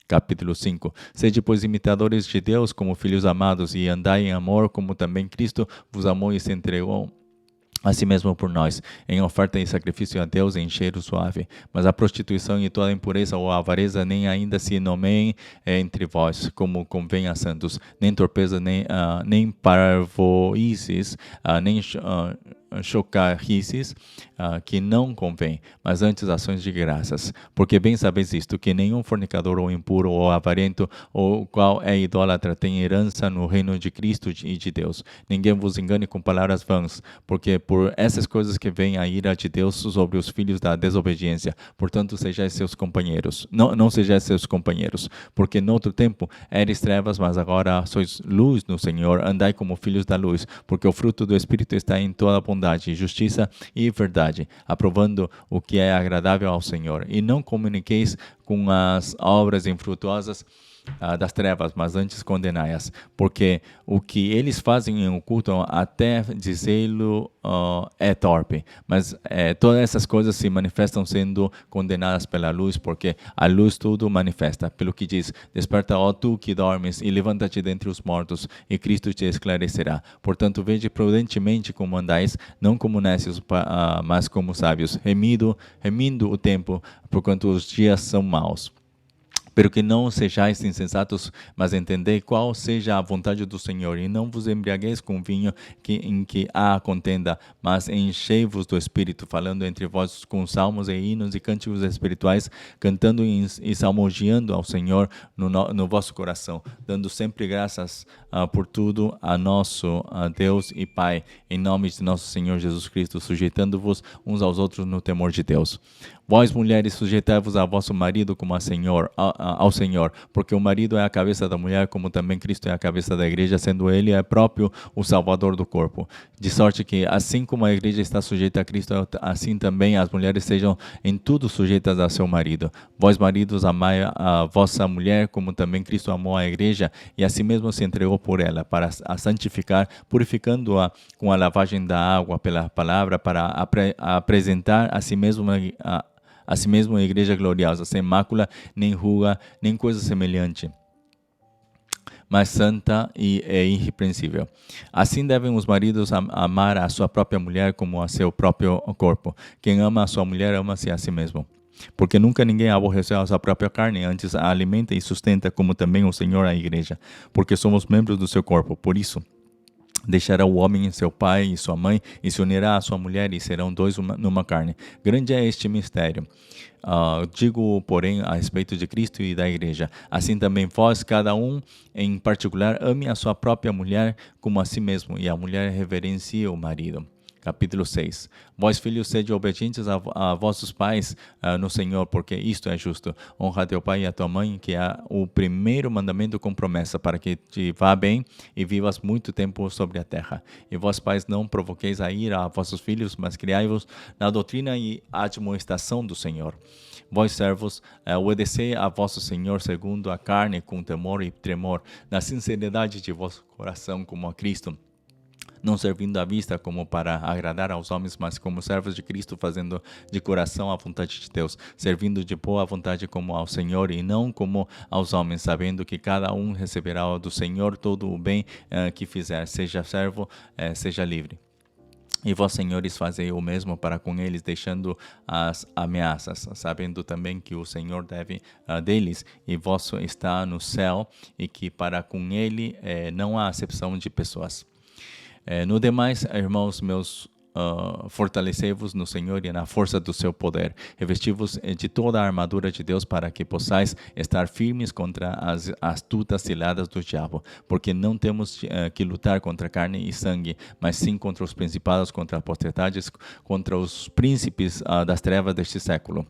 Capítulo 5. Sede, pois, imitadores de Deus como filhos amados, e andai em amor, como também Cristo vos amou e se entregou a si mesmo por nós, em oferta e sacrifício a Deus em cheiro suave. Mas a prostituição e toda a impureza ou a avareza nem ainda se nomeiem entre vós, como convém a santos, nem torpeza, nem parvoices, nem chocarrices, que não convém, mas antes ações de graças. Porque bem sabeis isto, que nenhum fornicador ou impuro ou avarento ou qual é idólatra tem herança no reino de Cristo e de Deus. Ninguém vos engane com palavras vãs, porque por essas coisas que vem a ira de Deus sobre os filhos da desobediência. Portanto, sejais seus companheiros. Não sejais seus companheiros, porque noutro tempo eres trevas, mas agora sois luz no Senhor. Andai como filhos da luz, porque o fruto do Espírito está em toda bondade, justiça e verdade, aprovando o que é agradável ao Senhor. E não comuniqueis com as obras infrutuosas das trevas, mas antes condenai-as, porque o que eles fazem em oculto, até dizê-lo, é torpe, mas todas essas coisas se manifestam sendo condenadas pela luz, porque a luz tudo manifesta. Pelo que diz, desperta, ó tu que dormes, e levanta-te dentre os mortos, e Cristo te esclarecerá. Portanto, vede prudentemente como andais, não como nécios, mas como sábios, remindo o tempo, porquanto os dias são maus. Pero que não sejais insensatos, mas entendei qual seja a vontade do Senhor, e não vos embriagueis com vinho em que há contenda, mas enchei-vos do Espírito, falando entre vós com salmos e hinos e cânticos espirituais, cantando e salmodiando ao Senhor no vosso coração, dando sempre graças por tudo a nosso Deus e Pai, em nome de nosso Senhor Jesus Cristo, sujeitando-vos uns aos outros no temor de Deus. Vós, mulheres, sujeitai-vos a vosso marido como ao Senhor, porque o marido é a cabeça da mulher, como também Cristo é a cabeça da igreja, sendo ele próprio o Salvador do corpo. De sorte que, assim como a igreja está sujeita a Cristo, assim também as mulheres sejam em tudo sujeitas a seu marido. Vós, maridos, amai a vossa mulher, como também Cristo amou a igreja, e a si mesmo se entregou por ela, para a santificar, purificando-a com a lavagem da água pela palavra, para apresentar a si mesmo a igreja gloriosa, sem mácula, nem ruga, nem coisa semelhante, mas santa e irrepreensível. Assim devem os maridos amar a sua própria mulher como a seu próprio corpo. Quem ama a sua mulher, ama-se a si mesmo. Porque nunca ninguém aborreceu a sua própria carne, antes a alimenta e sustenta, como também o Senhor a igreja, porque somos membros do seu corpo. Por isso, deixará o homem seu pai e sua mãe, e se unirá à sua mulher, e serão dois numa carne. Grande é este mistério. Digo, porém, a respeito de Cristo e da igreja. Assim também vós, cada um em particular, ame a sua própria mulher como a si mesmo, e a mulher reverencie o marido. Capítulo 6. Vós, filhos, sede obedientes a vossos pais no Senhor, porque isto é justo. Honra a teu pai e a tua mãe, que é o primeiro mandamento com promessa, para que te vá bem e vivas muito tempo sobre a terra. E vós, pais, não provoqueis a ira a vossos filhos, mas criai-vos na doutrina e admoestação do Senhor. Vós, servos, obedecei a vosso Senhor segundo a carne, com temor e tremor, na sinceridade de vosso coração, como a Cristo, não servindo à vista como para agradar aos homens, mas como servos de Cristo, fazendo de coração a vontade de Deus, servindo de boa vontade como ao Senhor e não como aos homens, sabendo que cada um receberá do Senhor todo o bem que fizer, seja servo, seja livre. E vós, senhores, fazei o mesmo para com eles, deixando as ameaças, sabendo também que o Senhor deve deles, e vosso está no céu, e que para com ele não há acepção de pessoas. No demais, irmãos meus, fortalecei-vos no Senhor e na força do seu poder. Revesti-vos de toda a armadura de Deus, para que possais estar firmes contra as astutas ciladas do diabo. Porque não temos que lutar contra carne e sangue, mas sim contra os principados, contra as potestades, contra os príncipes das trevas deste século,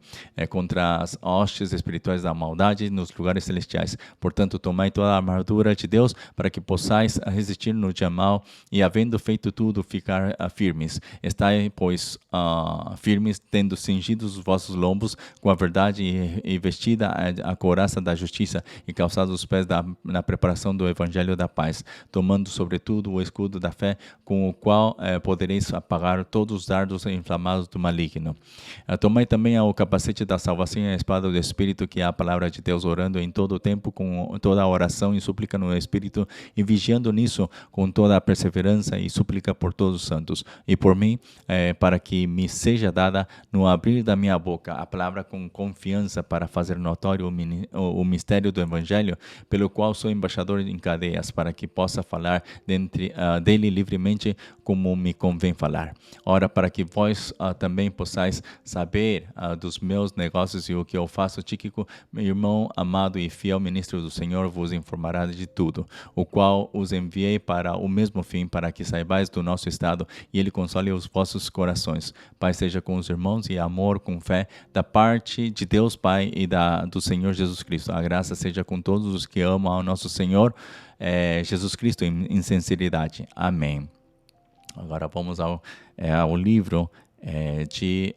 contra as hostes espirituais da maldade nos lugares celestiais. Portanto, tomai toda a armadura de Deus, para que possais resistir no dia mau, e havendo feito tudo, ficar firmes. Estai, pois, firmes, tendo cingidos os vossos lombos com a verdade, e vestida a couraça da justiça, e calçados os pés na preparação do evangelho da paz, tomando sobretudo o escudo da fé, com o qual podereis apagar todos os dardos inflamados do maligno. Tomai também o capacete da salvação e a espada do Espírito, que é a palavra de Deus, orando em todo o tempo com toda a oração e súplica no Espírito, e vigiando nisso com toda a perseverança e súplica por todos os santos, e por mim, para que me seja dada no abrir da minha boca a palavra com confiança, para fazer notório o mistério do Evangelho, pelo qual sou embaixador em cadeias, para que possa falar dele livremente, como me convém falar. Ora, para que vós também possais saber dos meus negócios e o que eu faço, Tíquico, meu irmão amado e fiel ministro do Senhor, vos informará de tudo, o qual os enviei para o mesmo fim, para que saibais do nosso estado, e ele console os vossos corações. Pai seja com os irmãos, e amor com fé, da parte de Deus Pai e do Senhor Jesus Cristo. A graça seja com todos os que amam ao nosso Senhor Jesus Cristo em sinceridade. Amém. Agora vamos ao livro de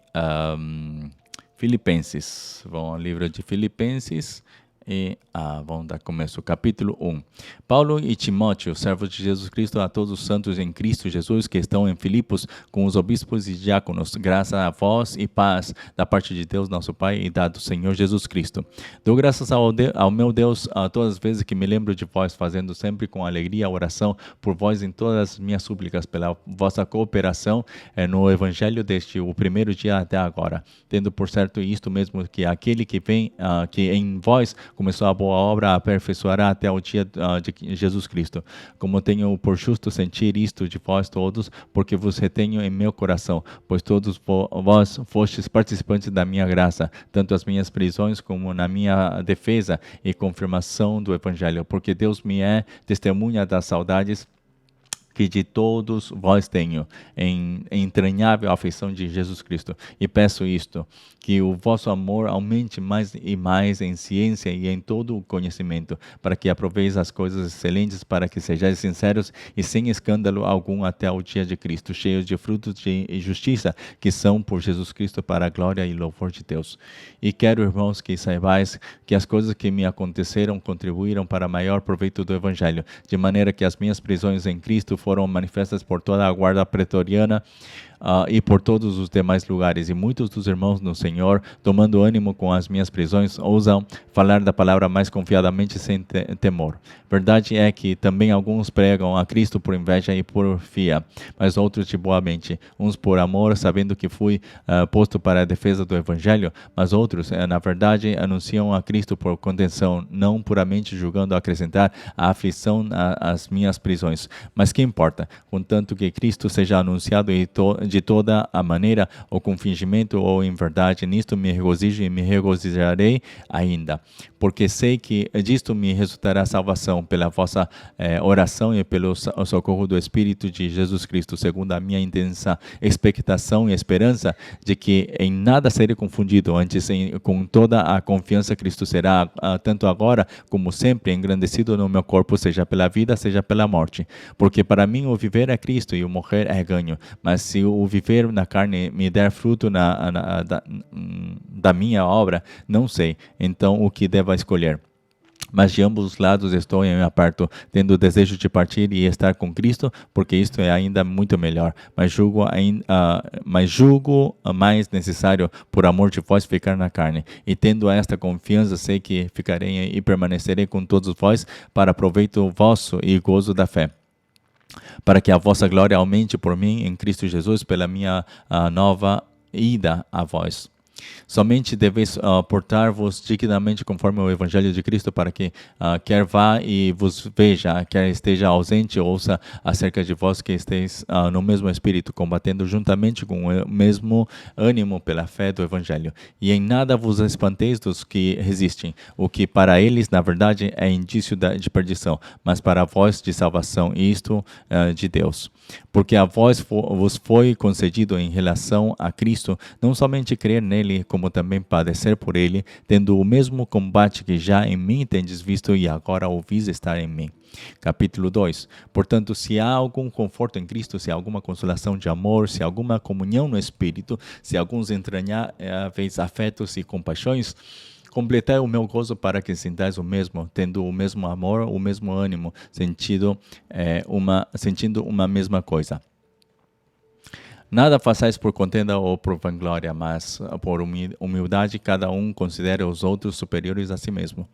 Filipenses. Vamos ao livro de Filipenses. E vamos dar começo. Capítulo 1. Paulo e Timóteo, servos de Jesus Cristo, a todos os santos em Cristo Jesus que estão em Filipos, com os obispos e diáconos, graça a vós e paz da parte de Deus nosso Pai e da do Senhor Jesus Cristo. Dou graças ao meu Deus todas as vezes que me lembro de vós, fazendo sempre com alegria a oração por vós em todas as minhas súplicas, pela vossa cooperação no Evangelho desde o primeiro dia até agora, tendo por certo isto mesmo, que aquele que vem, que em vós começou a boa obra, aperfeiçoará até o dia de Jesus Cristo. Como tenho por justo sentir isto de vós todos, porque vos retenho em meu coração, pois todos vós fostes participantes da minha graça, tanto as minhas prisões como na minha defesa e confirmação do Evangelho, porque Deus me é testemunha das saudades que de todos vós tenho, em entranhável afeição de Jesus Cristo. E peço isto, que o vosso amor aumente mais e mais em ciência e em todo o conhecimento, para que aproveis as coisas excelentes, para que sejais sinceros e sem escândalo algum até o dia de Cristo, cheios de frutos de justiça, que são por Jesus Cristo para a glória e louvor de Deus. E quero, irmãos, que saibais que as coisas que me aconteceram contribuíram para maior proveito do Evangelho, de maneira que as minhas prisões em Cristo foram manifestas por toda a guarda pretoriana e por todos os demais lugares. E muitos dos irmãos no Senhor, tomando ânimo com as minhas prisões, ousam falar da palavra mais confiadamente sem temor. Verdade é que também alguns pregam a Cristo por inveja e por fia, mas outros de boa mente, uns por amor, sabendo que fui posto para a defesa do Evangelho, mas outros, na verdade, anunciam a Cristo por contenção, não puramente julgando acrescentar a aflição às minhas prisões. Mas que importa, contanto que Cristo seja anunciado de toda a maneira, ou com fingimento ou em verdade, nisto me regozijo e me regozijarei ainda, porque sei que disto me resultará salvação pela vossa oração e pelo socorro do Espírito de Jesus Cristo, segundo a minha intensa expectação e esperança de que em nada serei confundido, antes com toda a confiança Cristo será, tanto agora como sempre, engrandecido no meu corpo, seja pela vida, seja pela morte. Porque para mim o viver é Cristo e o morrer é ganho, mas se o viver na carne me der fruto da minha obra, não sei, então o que devo escolher. Mas de ambos os lados estou em aperto, tendo o desejo de partir e estar com Cristo, porque isto é ainda muito melhor. Mas julgo mais necessário, por amor de vós, ficar na carne. E tendo esta confiança, sei que ficarei e permanecerei com todos vós, para proveito vosso e gozo da fé, para que a vossa glória aumente por mim em Cristo Jesus, pela minha nova ida a vós. Somente deveis portar-vos dignamente conforme o Evangelho de Cristo, para que quer vá e vos veja, quer esteja ausente, ouça acerca de vós que esteis no mesmo Espírito, combatendo juntamente com o mesmo ânimo pela fé do Evangelho. E em nada vos espanteis dos que resistem, o que para eles, na verdade, é indício de perdição, mas para vós de salvação, e isto de Deus. Porque a vós vos foi concedido em relação a Cristo, não somente crer nele, como também padecer por ele, tendo o mesmo combate que já em mim tendes visto e agora ouvis estar em mim. Capítulo 2. Portanto, se há algum conforto em Cristo, se há alguma consolação de amor, se há alguma comunhão no Espírito, se há alguns entranháveis afetos e compaixões, completai o meu gozo para que sintais o mesmo, tendo o mesmo amor, o mesmo ânimo, sentindo uma mesma coisa. Nada façais por contenda ou por vanglória, mas por humildade cada um considere os outros superiores a si mesmo.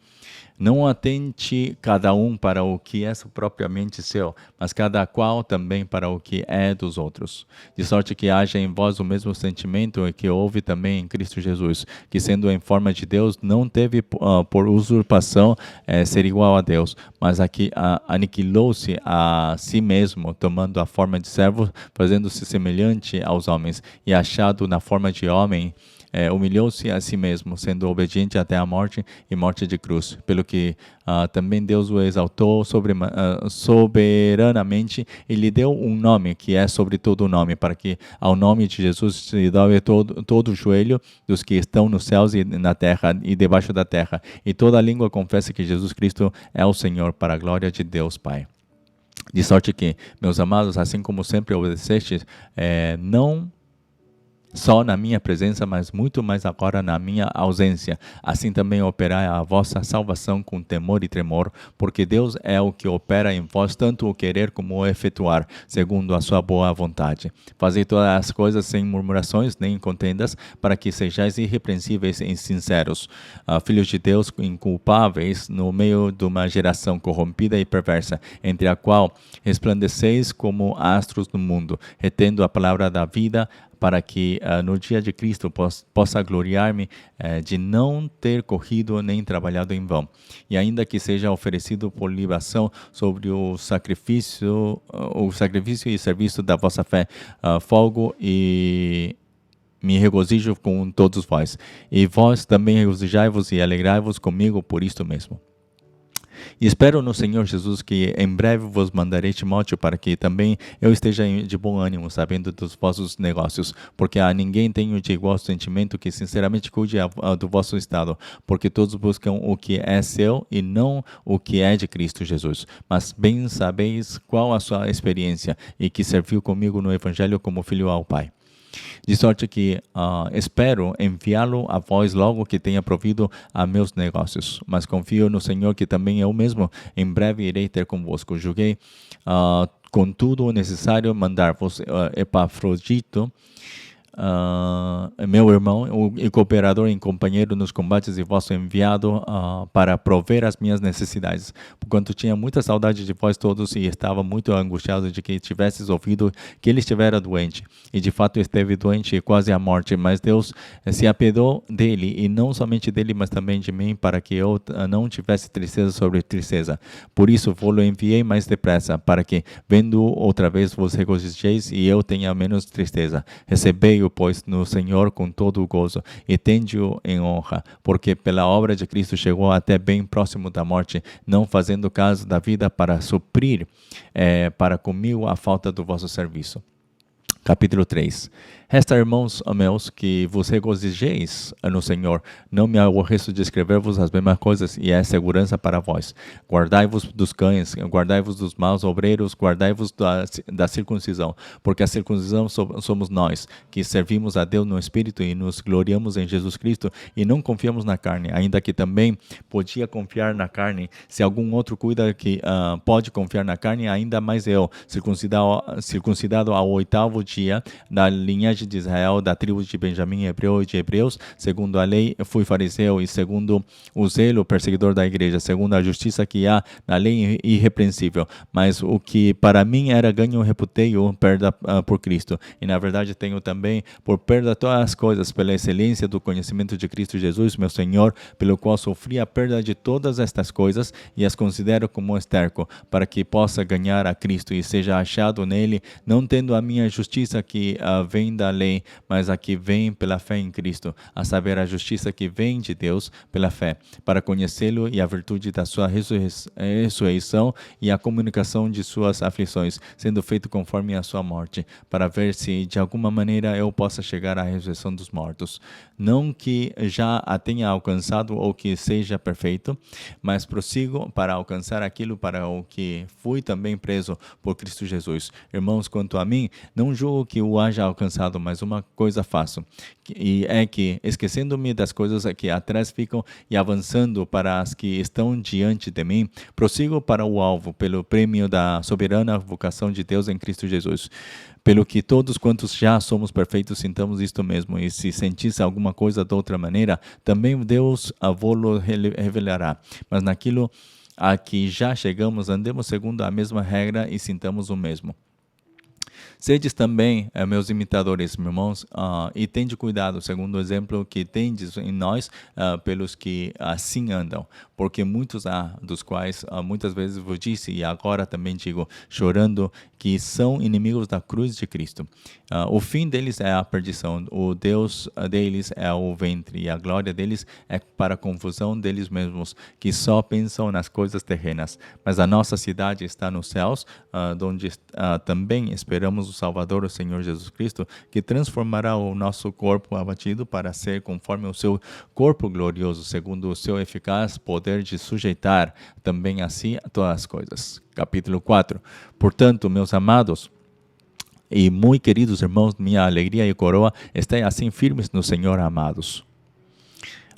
Não atente cada um para o que é propriamente seu, mas cada qual também para o que é dos outros. De sorte que haja em vós o mesmo sentimento que houve também em Cristo Jesus, que sendo em forma de Deus, não teve por usurpação ser igual a Deus, mas aqui aniquilou-se a si mesmo, tomando a forma de servo, fazendo-se semelhante aos homens, e achado na forma de homem, humilhou-se a si mesmo, sendo obediente até a morte e morte de cruz, pelo que também Deus o exaltou soberanamente e lhe deu um nome que é sobre todo o nome, para que ao nome de Jesus se dobre todo o joelho dos que estão nos céus e na terra e debaixo da terra, e toda a língua confesse que Jesus Cristo é o Senhor, para a glória de Deus Pai. De sorte que, meus amados, assim como sempre obedecestes, não só na minha presença, mas muito mais agora na minha ausência. Assim também operai a vossa salvação com temor e tremor, porque Deus é o que opera em vós tanto o querer como o efetuar, segundo a sua boa vontade. Fazei todas as coisas sem murmurações nem contendas, para que sejais irrepreensíveis e sinceros, filhos de Deus inculpáveis no meio de uma geração corrompida e perversa, entre a qual resplandeceis como astros no mundo, retendo a palavra da vida, para que no dia de Cristo possa gloriar-me de não ter corrido nem trabalhado em vão, e ainda que seja oferecido por libação sobre o sacrifício e serviço da vossa fé, folgo e me regozijo com todos vós, e vós também regozijai-vos e alegrai-vos comigo por isto mesmo. E espero no Senhor Jesus que em breve vos mandarei Timóteo, para que também eu esteja de bom ânimo, sabendo dos vossos negócios, porque a ninguém tenho de igual sentimento que sinceramente cuide do vosso estado, porque todos buscam o que é seu e não o que é de Cristo Jesus. Mas bem sabeis qual a sua experiência, e que serviu comigo no Evangelho como filho ao Pai. De sorte que espero enviá-lo a vós logo que tenha provido a meus negócios. Mas confio no Senhor que também eu mesmo em breve irei ter convosco. Julguei, contudo, o necessário mandar-vos Epafrodito, meu irmão e cooperador e companheiro nos combates, e vosso enviado para prover as minhas necessidades, porquanto tinha muita saudade de vós todos, e estava muito angustiado de que tivesses ouvido que ele estivera doente, e de fato esteve doente e quase à morte, mas Deus se apiedou dele, e não somente dele, mas também de mim, para que eu não tivesse tristeza sobre tristeza. Por isso vou-lo enviei mais depressa, para que, vendo outra vez, vos regozijeis e eu tenha menos tristeza. Recebei-o, pois, no Senhor com todo o gozo, e tende-o em honra, porque pela obra de Cristo chegou até bem próximo da morte, não fazendo caso da vida, para suprir para comigo a falta do vosso serviço. Capítulo 3. Resta, irmãos meus, que vos regozijeis no Senhor. Não me aborreço de escrever-vos as mesmas coisas, e é segurança para vós. Guardai-vos dos cães, guardai-vos dos maus obreiros, guardai-vos da circuncisão, porque a circuncisão somos nós, que servimos a Deus no Espírito e nos gloriamos em Jesus Cristo, e não confiamos na carne, ainda que também podia confiar na carne. Se algum outro cuida que pode confiar na carne, ainda mais eu, circuncidado ao 8º dia, da linhagem de Israel, da tribo de Benjamim, hebreu e de hebreus, segundo a lei fui fariseu, e segundo o zelo perseguidor da igreja, segundo a justiça que há na lei irrepreensível. Mas o que para mim era ganho, reputei-o perda por Cristo, e na verdade tenho também por perda todas as coisas, pela excelência do conhecimento de Cristo Jesus, meu Senhor, pelo qual sofri a perda de todas estas coisas, e as considero como esterco, para que possa ganhar a Cristo, e seja achado nele, não tendo a minha justiça que vem da lei, mas a que vem pela fé em Cristo, a saber, a justiça que vem de Deus pela fé, para conhecê-lo e a virtude da sua ressurreição e a comunicação de suas aflições, sendo feito conforme a sua morte, para ver se de alguma maneira eu possa chegar à ressurreição dos mortos. Não que já a tenha alcançado ou que seja perfeito, mas prossigo para alcançar aquilo para o que fui também preso por Cristo Jesus. Irmãos, quanto a mim, não julgo que o haja alcançado, mas uma coisa faço, e é que, esquecendo-me das coisas que atrás ficam e avançando para as que estão diante de mim, prossigo para o alvo, pelo prêmio da soberana vocação de Deus em Cristo Jesus. Pelo que todos quantos já somos perfeitos sintamos isto mesmo, e se sentisse alguma coisa de outra maneira, também Deus vô-lo revelará. Mas naquilo a que já chegamos, andemos segundo a mesma regra e sintamos o mesmo. Sedes também meus imitadores, meus irmãos, e tende cuidado, segundo o exemplo que tendes em nós, pelos que assim andam. Porque muitos há, dos quais muitas vezes vos disse, e agora também digo, chorando, que são inimigos da cruz de Cristo. O fim deles é a perdição, o Deus deles é o ventre, e a glória deles é para a confusão deles mesmos, que só pensam nas coisas terrenas. Mas a nossa cidade está nos céus, onde também esperamos o Salvador, o Senhor Jesus Cristo, que transformará o nosso corpo abatido para ser conforme o seu corpo glorioso, segundo o seu eficaz poder de sujeitar também assim todas as coisas. Capítulo 4. Portanto, meus amados e muito queridos irmãos, minha alegria e coroa, estejam assim firmes no Senhor, amados.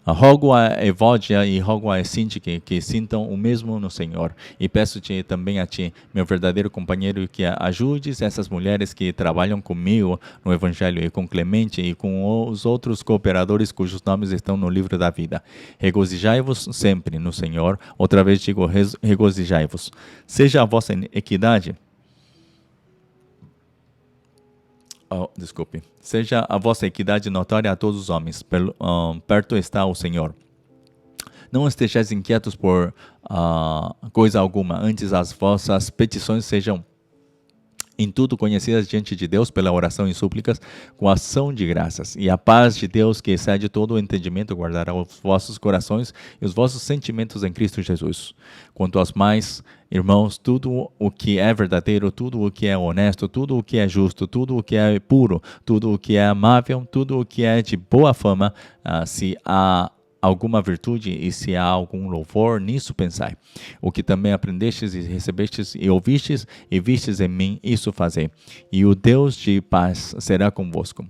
Rogo a Evódia e rogo a Sintique que sintam o mesmo no Senhor. E peço-te também a ti, meu verdadeiro companheiro, que ajudes essas mulheres que trabalham comigo no Evangelho, e com Clemente e com os outros cooperadores cujos nomes estão no livro da vida. Regozijai-vos sempre no Senhor. Outra vez digo, regozijai-vos. Seja a vossa equidade desculpe. Seja a vossa equidade notória a todos os homens. Perto está o Senhor. Não estejais inquietos por coisa alguma. Antes as vossas petições sejam em tudo conhecidas diante de Deus pela oração e súplicas, com ação de graças. E a paz de Deus, que excede todo o entendimento, guardará os vossos corações e os vossos sentimentos em Cristo Jesus. Quanto aos mais, irmãos, tudo o que é verdadeiro, tudo o que é honesto, tudo o que é justo, tudo o que é puro, tudo o que é amável, tudo o que é de boa fama, se há alguma virtude e se há algum louvor, nisso pensai. O que também aprendestes e recebestes e ouvistes e vistes em mim, isso fazei. E o Deus de paz será convosco.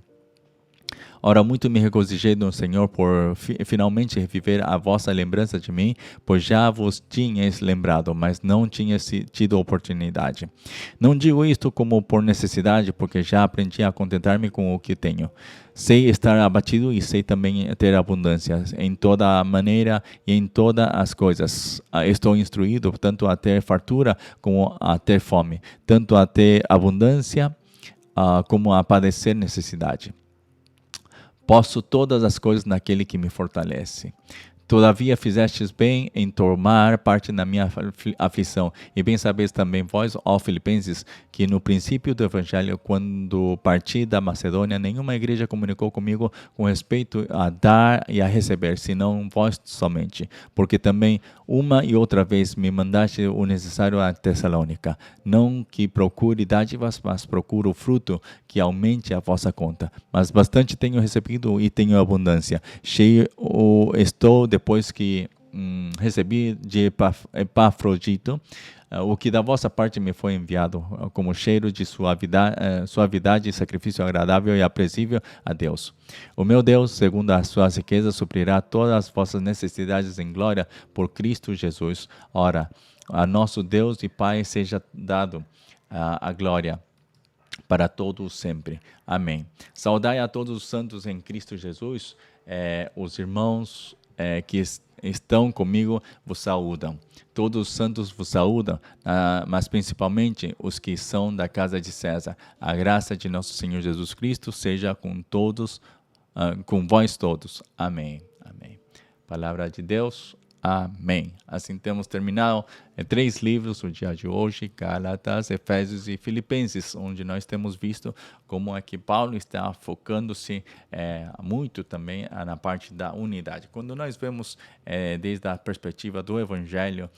Ora, muito me regozijei no Senhor por finalmente reviver a vossa lembrança de mim, pois já vos tinhais lembrado, mas não tinhas tido oportunidade. Não digo isto como por necessidade, porque já aprendi a contentar-me com o que tenho. Sei estar abatido e sei também ter abundância em toda maneira e em todas as coisas. Estou instruído tanto a ter fartura como a ter fome, tanto a ter abundância como a padecer necessidade. Posso todas as coisas naquele que me fortalece. Todavia fizestes bem em tomar parte na minha aflição. E bem sabeis também vós, ó Filipenses, que no princípio do Evangelho, quando parti da Macedônia, nenhuma igreja comunicou comigo com respeito a dar e a receber, senão vós somente. Porque também uma e outra vez me mandaste o necessário a Tessalônica. Não que procure dádivas, mas procuro fruto que aumente a vossa conta. Mas bastante tenho recebido e tenho abundância. Cheio estou depois que recebi de Epafrodito, o que da vossa parte me foi enviado, como cheiro de suavidade e sacrifício agradável e aprezível a Deus. O meu Deus, segundo as suas riquezas, suprirá todas as vossas necessidades em glória por Cristo Jesus. Ora, a nosso Deus e Pai seja dado a glória para todos sempre. Amém. Saudai a todos os santos em Cristo Jesus. Os irmãos que estão comigo vos saúdam. Todos os santos vos saúdam, mas principalmente os que são da casa de César. A graça de nosso Senhor Jesus Cristo seja com todos, com vós todos. Amém. Amém. Palavra de Deus. Amém. Assim temos terminado 3 livros o dia de hoje, Gálatas, Efésios e Filipenses, onde nós temos visto como é que Paulo está focando-se muito também na parte da unidade. Quando nós vemos desde a perspectiva do Evangelho,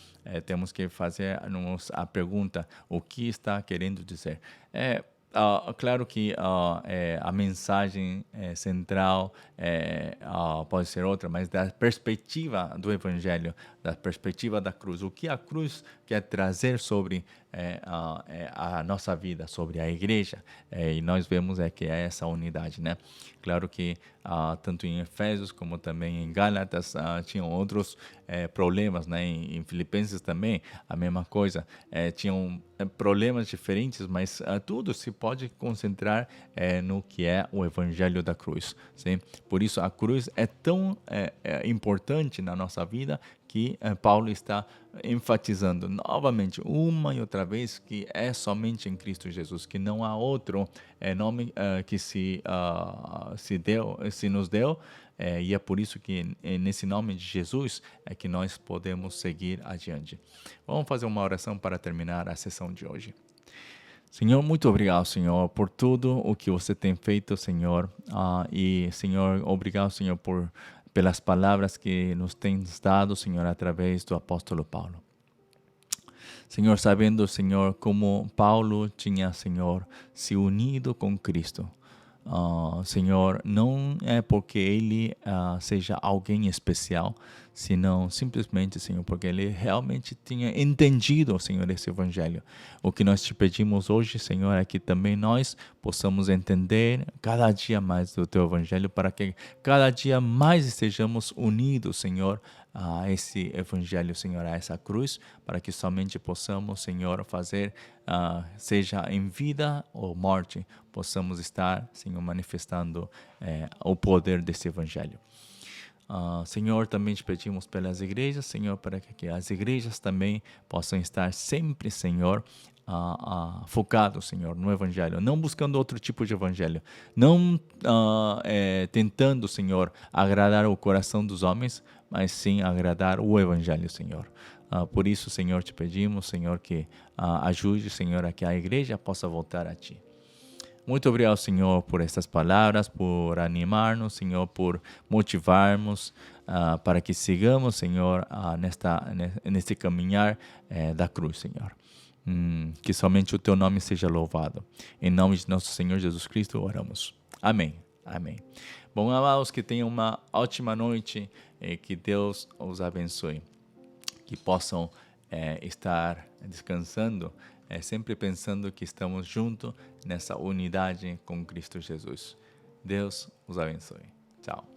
temos que fazer-nos a pergunta, o que está querendo dizer? Claro que a mensagem central pode ser outra, mas da perspectiva do Evangelho, da perspectiva da cruz, o que a cruz quer trazer sobre a nossa vida, sobre a igreja, e nós vemos que é essa unidade, né? Claro que tanto em Efésios como também em Gálatas tinham outros problemas, né? Em Filipenses também a mesma coisa, tinham problemas diferentes, mas tudo se pode concentrar no que é o Evangelho da cruz. Sim? Por isso a cruz é tão importante na nossa vida que Paulo está enfatizando novamente, uma e outra vez, que é somente em Cristo Jesus, que não há outro nome que se nos deu, e é por isso que nesse nome de Jesus é que nós podemos seguir adiante. Vamos fazer uma oração para terminar a sessão de hoje. Senhor, muito obrigado, Senhor, por tudo o que você tem feito, Senhor, e, Senhor, obrigado, Senhor, pelas palavras que nos tens dado, Senhor, através do apóstolo Paulo. Senhor, sabendo, Senhor, como Paulo tinha, Senhor, se unido com Cristo. Senhor, não é porque ele seja alguém especial, senão simplesmente, Senhor, porque ele realmente tinha entendido, Senhor, esse Evangelho. O que nós te pedimos hoje, Senhor, é que também nós possamos entender cada dia mais do Teu Evangelho, para que cada dia mais estejamos unidos, Senhor, a esse Evangelho, Senhor, a essa cruz, para que somente possamos, Senhor, fazer, seja em vida ou morte, possamos estar, Senhor, manifestando o poder desse Evangelho. Senhor, também te pedimos pelas igrejas, Senhor, para que as igrejas também possam estar sempre, Senhor, focados, Senhor, no Evangelho, não buscando outro tipo de Evangelho, não tentando, Senhor, agradar o coração dos homens, mas sim agradar o Evangelho, Senhor. Por isso, Senhor, te pedimos, Senhor, que ajude, Senhor, a que a igreja possa voltar a Ti. Muito obrigado, Senhor, por estas palavras, por animar-nos, Senhor, por motivarmos para que sigamos, Senhor, neste caminhar da cruz, Senhor. Que somente o Teu nome seja louvado. Em nome de nosso Senhor Jesus Cristo, oramos. Amém. Amém. Bom, amados, que tenham uma ótima noite e que Deus os abençoe. Que possam estar descansando, sempre pensando que estamos juntos nessa unidade com Cristo Jesus. Deus os abençoe. Tchau.